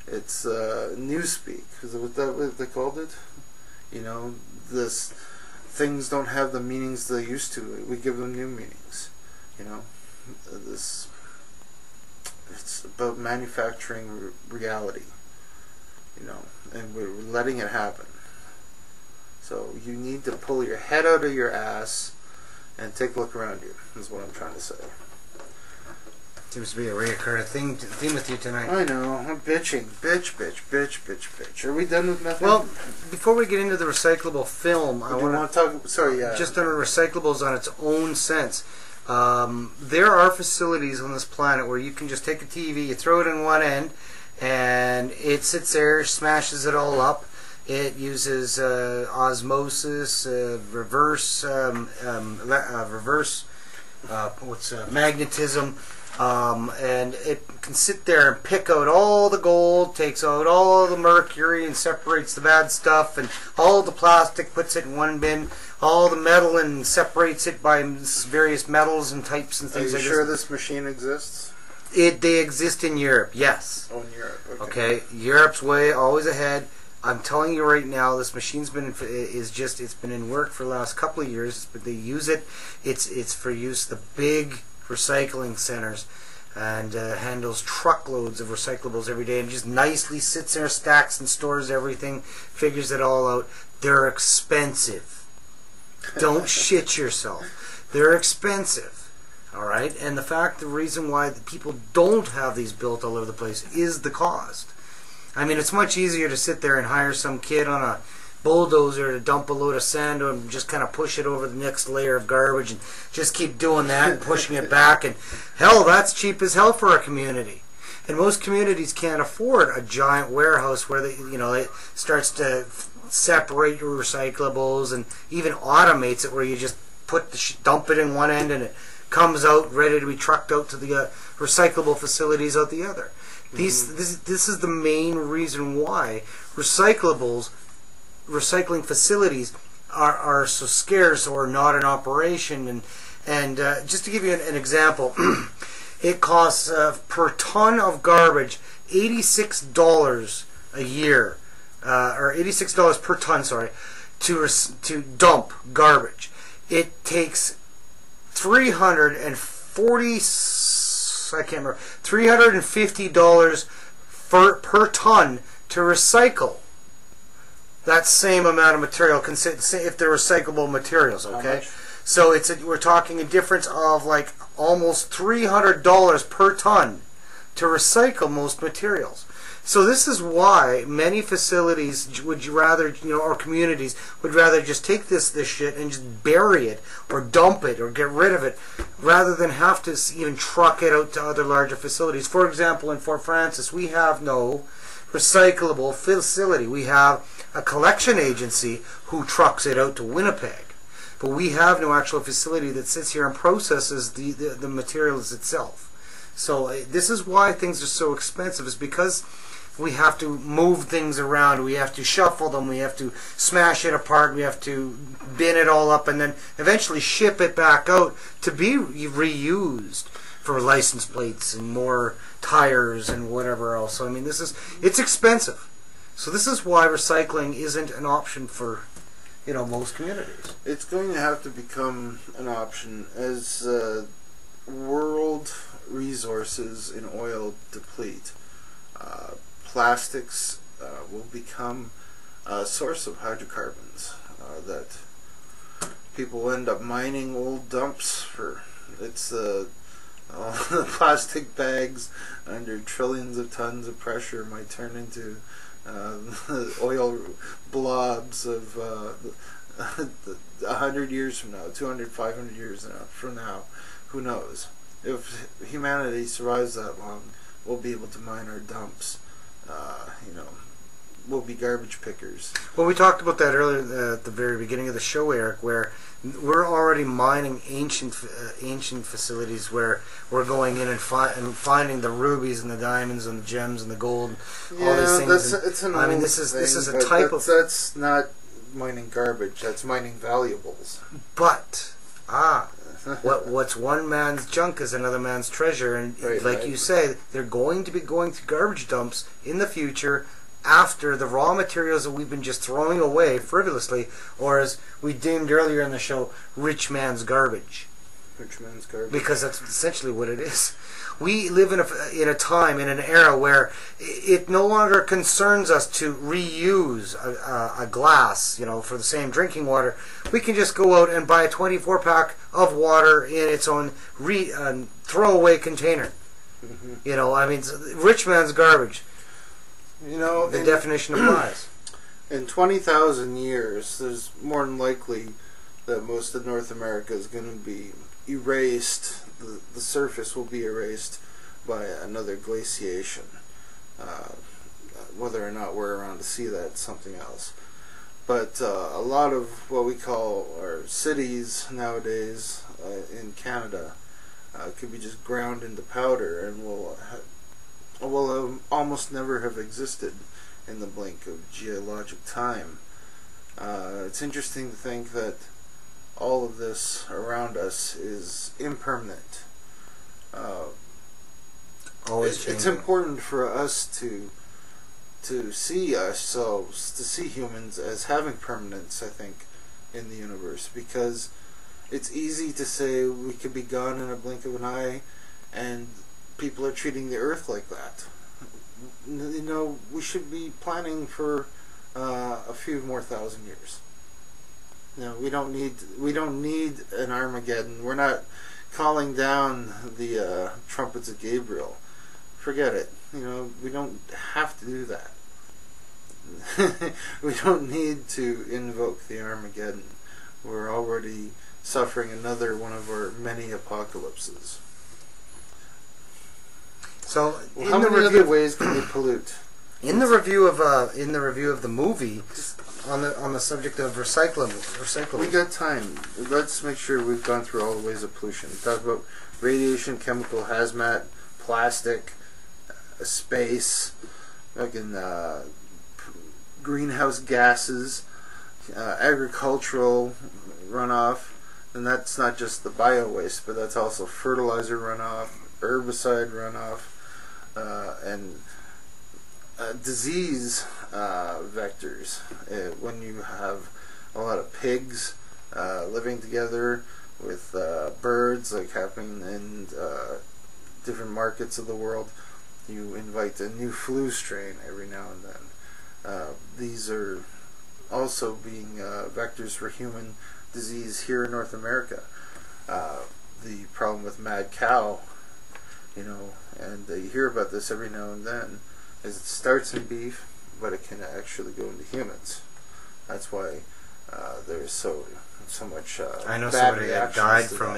It's newspeak. Is that what they called it? You know, this things don't have the meanings they used to. We give them new meanings. You know, it's about manufacturing reality. You know, and we're letting it happen. So you need to pull your head out of your ass and take a look around you. Is what I'm trying to say. Seems to be a reoccurring theme with you tonight. I know. I'm bitching. Bitch. Are we done with nothing? Well, before we get into the recyclable film, I want to talk. Sorry, yeah. Just on recyclables on its own sense. There are facilities on this planet where you can just take a TV, you throw it in one end, and it sits there, smashes it all up. It uses osmosis, reverse magnetism, and it can sit there and pick out all the gold, takes out all the mercury and separates the bad stuff, and all the plastic, puts it in one bin, all the metal and separates it by various metals and types and things. Are you sure this machine exists? They exist in Europe, yes. Oh, in Europe. Okay, Europe's always ahead. I'm telling you right now, this machine's it's been in work for the last couple of years, but they use it. It's for use the big recycling centers, and handles truckloads of recyclables every day, and just nicely sits there, stacks and stores everything, figures it all out. They're expensive. Don't shit yourself. They're expensive. All right, and the reason why the people don't have these built all over the place is the cost. I mean, it's much easier to sit there and hire some kid on a bulldozer to dump a load of sand and just kind of push it over the next layer of garbage and just keep doing that and pushing it back. And hell, that's cheap as hell for a community. And most communities can't afford a giant warehouse where it starts to separate your recyclables and even automates it, where you just dump it in one end and it comes out ready to be trucked out to the recyclable facilities out the other. This is the main reason why recycling facilities are so scarce or not in operation. And just to give you an example, it costs per ton of garbage $86 a year, or $86 per ton, sorry, to dump garbage. It takes $350 per ton to recycle that same amount of material, if they're recyclable materials, okay? So we're talking a difference of like almost $300 per ton to recycle most materials. So this is why many facilities would rather, or communities would rather just take this shit and just bury it or dump it or get rid of it, rather than have to even truck it out to other larger facilities. For example, in Fort Francis, we have no recyclable facility. We have a collection agency who trucks it out to Winnipeg, but we have no actual facility that sits here and processes the materials itself. So this is why things are so expensive, is because we have to move things around, we have to shuffle them, we have to smash it apart, we have to bin it all up, and then eventually ship it back out to be reused for license plates and more tires and whatever else. So I mean, it's expensive. So this is why recycling isn't an option for, most communities. It's going to have to become an option as world resources in oil deplete. Plastics will become a source of hydrocarbons that people end up mining old dumps for. It's all the plastic bags under trillions of tons of pressure might turn into oil blobs of 100 years from now, 200, 500 years from now. Who knows? If humanity survives that long, we'll be able to mine our dumps. We'll be garbage pickers. Well, we talked about that earlier at the very beginning of the show, Eric, where we're already mining ancient facilities where we're going in and finding the rubies and the diamonds and the gems and the gold, all these things. This is a type of. That's not mining garbage. That's mining valuables. But what's one man's junk is another man's treasure, and you say, they're going to be going to garbage dumps in the future after the raw materials that we've been just throwing away frivolously, or as we deemed earlier in the show, rich man's garbage. Rich man's garbage. Because that's essentially what it is. We live in a time, in an era where it no longer concerns us to reuse a glass, for the same drinking water. We can just go out and buy a 24-pack of water in its own throwaway container. Mm-hmm. Rich man's garbage. The definition applies. In 20,000 years, there's more than likely that most of North America is going to be erased. The surface will be erased by another glaciation. Whether or not we're around to see that, something else. But a lot of what we call our cities nowadays in Canada could be just ground into powder and will almost never have existed in the blink of geologic time. It's interesting to think that all of this around us is impermanent. It's important for us to see ourselves, to see humans as having permanence, I think, in the universe, because it's easy to say we could be gone in a blink of an eye, and people are treating the earth like that. We should be planning for a few more thousand years. We don't need an Armageddon. We're not calling down the trumpets of Gabriel. Forget it. We don't have to do that. We don't need to invoke the Armageddon. We're already suffering another one of our many apocalypses. So, how many other ways can we pollute? In the review of the movie, on the subject of recyclables. We got time. Let's make sure we've gone through all the ways of pollution. We talked about radiation, chemical, hazmat, plastic, space, greenhouse gases, agricultural runoff, and that's not just the bio waste, but that's also fertilizer runoff, herbicide runoff, and disease vectors. When you have a lot of pigs living together with birds, like happening in different markets of the world, you invite a new flu strain every now and then. These are also being vectors for human disease here in North America. The problem with mad cow, and you hear about this every now and then, is it starts in beef, but it can actually go into humans. That's why there's so much. I know somebody that died from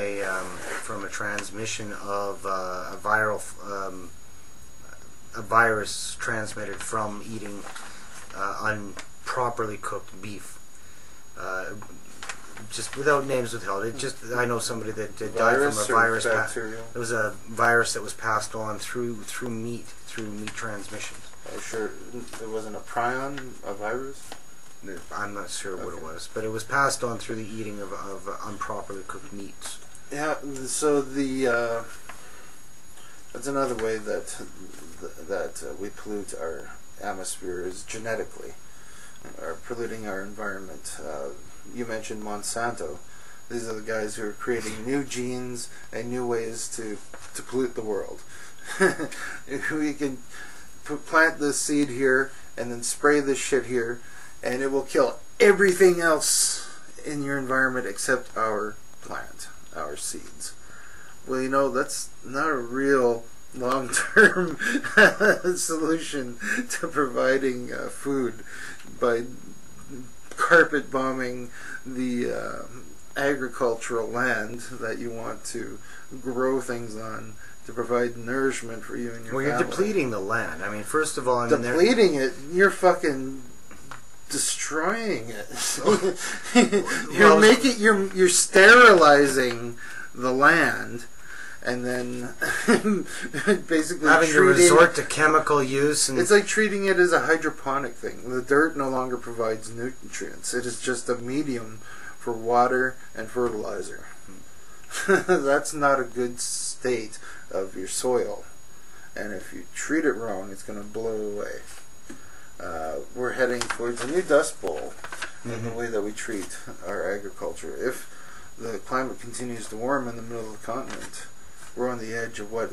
a transmission of a virus transmitted from eating improperly cooked beef. Just without names withheld. I know somebody that died from a virus. It was a virus that was passed on through meat transmissions. Oh, sure. It wasn't a prion, a virus? I'm not sure what it was, but it was passed on through the eating of improperly cooked meats. Yeah. So the That's another way that we pollute our atmosphere is genetically, or polluting our environment. You mentioned Monsanto. These are the guys who are creating new genes and new ways to pollute the world. We can plant this seed here and then spray this shit here, and it will kill everything else in your environment except our plant, our seeds. Well, you know, that's not a real long-term solution to providing food by carpet bombing the agricultural land that you want to grow things on to provide nourishment for you and your family. Well, you're depleting the land. I mean, first of all, I mean, depleting it, you're fucking destroying it. You're sterilizing the land, and then basically having to resort to chemical use. And it's like treating it as a hydroponic thing. The dirt no longer provides nutrients. It is just a medium for water and fertilizer. That's not a good state of your soil, and if you treat it wrong, it's going to blow away. We're heading towards a new Dust Bowl in the way that we treat our agriculture. If the climate continues to warm in the middle of the continent, we're on the edge of what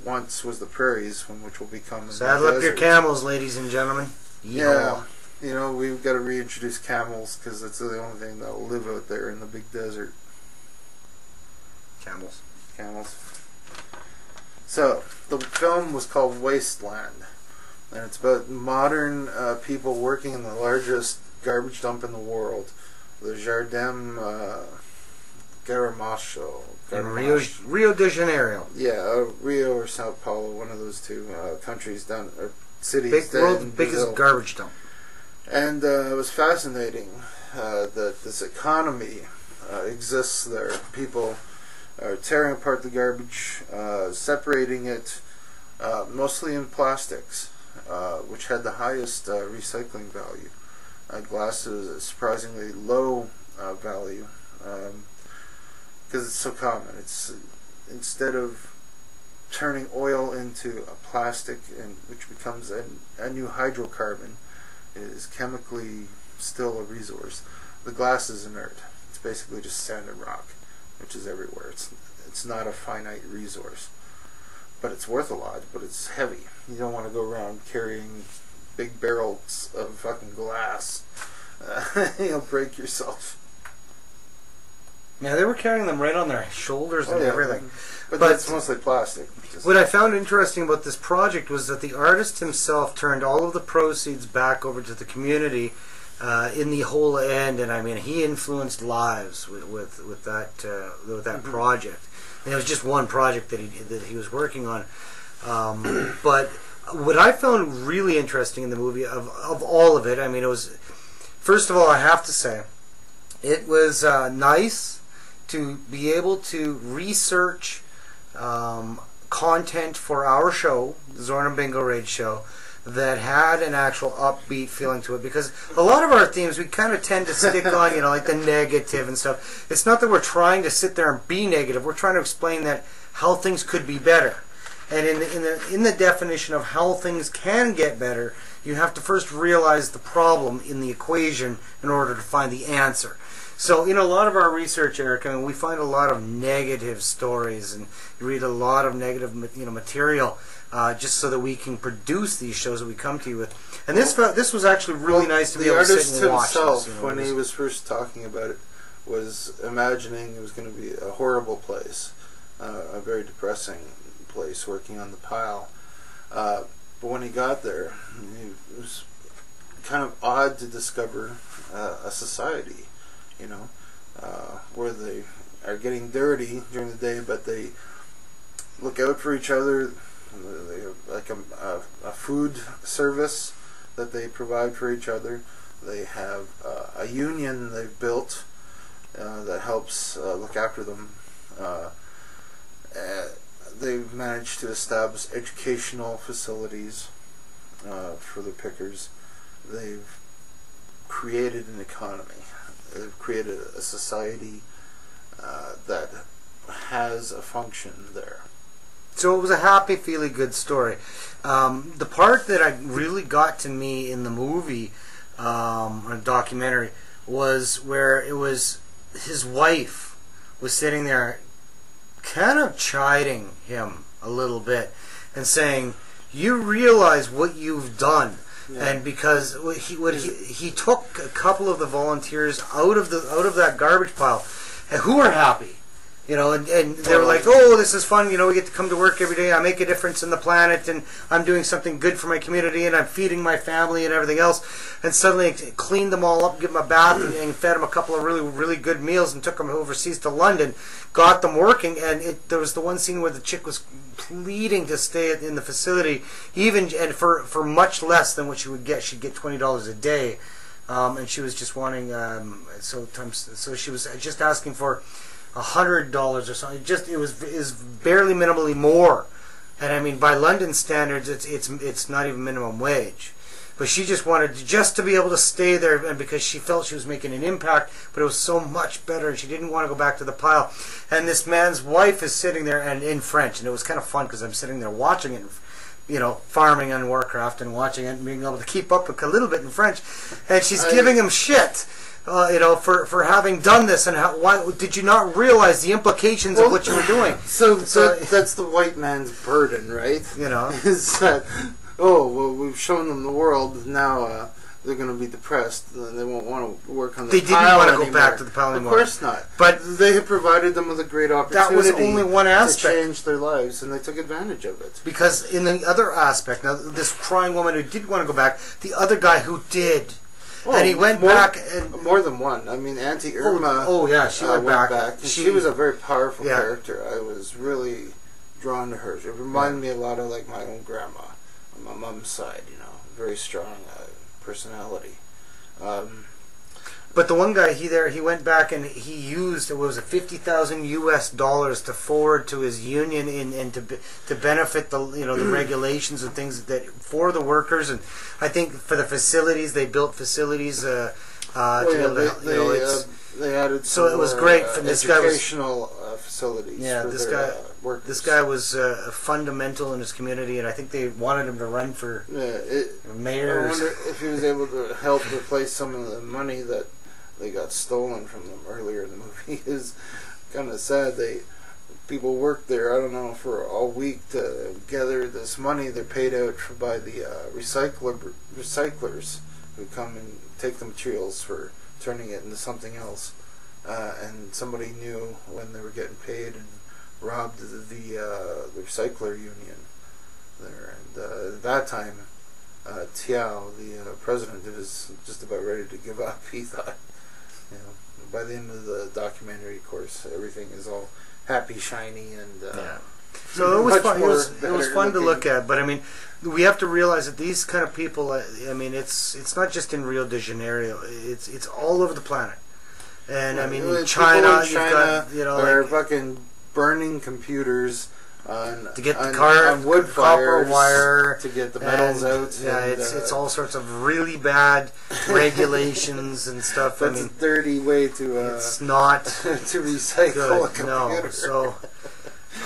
once was the prairies, which will become saddle up your camels, ladies and gentlemen. Yeah, you know, we've got to reintroduce camels because that's the only thing that will live out there in the big desert. Camels. So the film was called Wasteland, and it's about modern people working in the largest garbage dump in the world, the Zzorhn Bingorage Show. In Rio de Janeiro. Yeah, Rio or Sao Paulo, one of those two countries or cities. World's biggest garbage dump. And it was fascinating that this economy exists there. People are tearing apart the garbage, separating it, mostly in plastics, which had the highest recycling value. Glass is a surprisingly low value because it's so common. It's instead of turning oil into a plastic, and which becomes a new hydrocarbon, it is chemically still a resource. The glass is inert. It's basically just sand and rock, which is everywhere. It's not a finite resource, but it's worth a lot. But it's heavy. You don't want to go around carrying big barrels of fucking glass. You'll break yourself. Yeah, they were carrying them right on their shoulders and everything. But it's mostly plastic. What I found interesting about this project was that the artist himself turned all of the proceeds back over to the community in the whole end, and I mean, he influenced lives with that project. And it was just one project that he was working on. But what I found really interesting in the movie, of all of it, I mean, it was, first of all, I have to say, it was nice to be able to research content for our show, the Zzorhn Bingorage Show, that had an actual upbeat feeling to it, because a lot of our themes we kind of tend to stick on, you know, like the negative and stuff. It's not that we're trying to sit there and be negative. We're trying to explain that how things could be better. And in the definition of how things can get better, you have to first realize the problem in the equation in order to find the answer. So, a lot of our research, Eric, I mean, we find a lot of negative stories, and you read a lot of negative, material, just so that we can produce these shows that we come to you with. And this was actually really nice to be able to sit and watch. The artist himself, when he was first talking about it, was imagining it was going to be a horrible place, a very depressing place, working on the pile. But when he got there, it was kind of odd to discover a society, where they are getting dirty during the day, but they look out for each other. They have like a food service that they provide for each other. They have a union they've built that helps look after them. They've managed to establish educational facilities for the pickers. They've created an economy. They've created a society that has a function there. So it was a happy, feely good story. The part that I really got to me in the movie, or documentary, was where it was his wife was sitting there kind of chiding him a little bit and saying, you realize what you've done. Yeah. And because he took a couple of the volunteers out of that garbage pile, and who were happy, you know, and they were like, oh, this is fun, you know, we get to come to work every day, I make a difference in the planet, and I'm doing something good for my community, and I'm feeding my family and everything else. And suddenly cleaned them all up, give them a bath, and fed them a couple of really, really good meals, and took them overseas to London, got them working. And there was the one scene where the chick was pleading to stay in the facility, and for much less than what she would get. She'd get $20 a day, and she was just wanting so she was just asking for $100 or something. It was barely minimally more, and I mean by London standards, it's not even minimum wage. But she just wanted to be able to stay there, and because she felt she was making an impact, but it was so much better, and she didn't want to go back to the pile. And this man's wife is sitting there, and in French, and it was kind of fun because I'm sitting there watching it, you know, farming on Warcraft and watching it and being able to keep up a little bit in French, and she's giving him shit. You know, for having done this, and why did you not realize the implications of what you were doing? So that's the white man's burden, right? You know, is that, oh, well, we've shown them the world, now they're going to be depressed, and they won't want to work on the pile. They didn't want to go back to the pile anymore. Of course not. But they had provided them with a great opportunity. That was only one aspect to change their lives, and they took advantage of it. Because in the other aspect, now this crying woman who didn't want to go back, the other guy who did. Oh, and he went back. And more than one. I mean, Auntie Irma. Oh yeah, she went back. She was a very powerful character. I was really drawn to her. She reminded me a lot of like my own grandma on my mom's side. You know, very strong personality. But the one guy, he went back and he used, it was $50,000 to forward to his union and to benefit the the regulations and things that for the workers, and I think for the facilities, they built facilities to be able to, they added so it was great for this guy. Educational facilities. Yeah, for this guy was fundamental in his community, and I think they wanted him to run for mayor. I wonder if he was able to help replace some of the money that they got stolen from them earlier in the movie. Is kind of sad. People worked there, I don't know, for a week to gather this money. They're paid out by the recyclers who come and take the materials for turning it into something else. And somebody knew when they were getting paid and robbed the recycler union there. And at that time, Tiao, the president, was just about ready to give up. He thought, by the end of the documentary, of course, everything is all happy, shiny, and so it was fun. It was fun to look at. But I mean, we have to realize that these kind of people. I mean, it's not just in Rio de Janeiro. It's all over the planet. And I mean, in China, you've got they're fucking burning computers to get the car wood copper wire to get the metals out. Yeah, it's all sorts of really bad regulations and stuff. That's a dirty way to. It's not to recycle a computer. No, so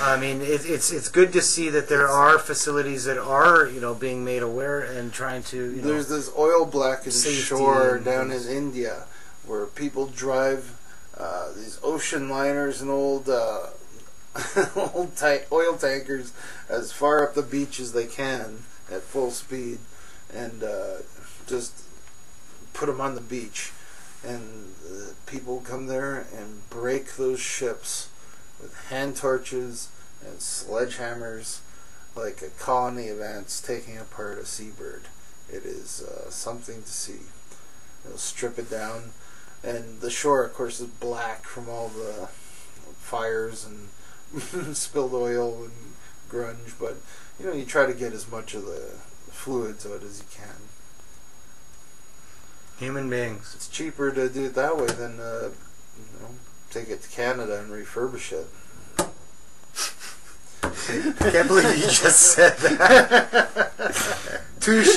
I mean, it's good to see that there are facilities that are being made aware and trying to. There's this oil blackened shore down in India where people drive these ocean liners and old oil tankers as far up the beach as they can at full speed, and just put them on the beach, and people come there and break those ships with hand torches and sledgehammers like a colony of ants taking apart a seabird. It is something to see. They'll strip it down, and the shore, of course, is black from all the fires and spilled oil and grunge, but you try to get as much of the fluids out as you can. Human beings. It's cheaper to do it that way than take it to Canada and refurbish it. I can't believe you just said that. Touche.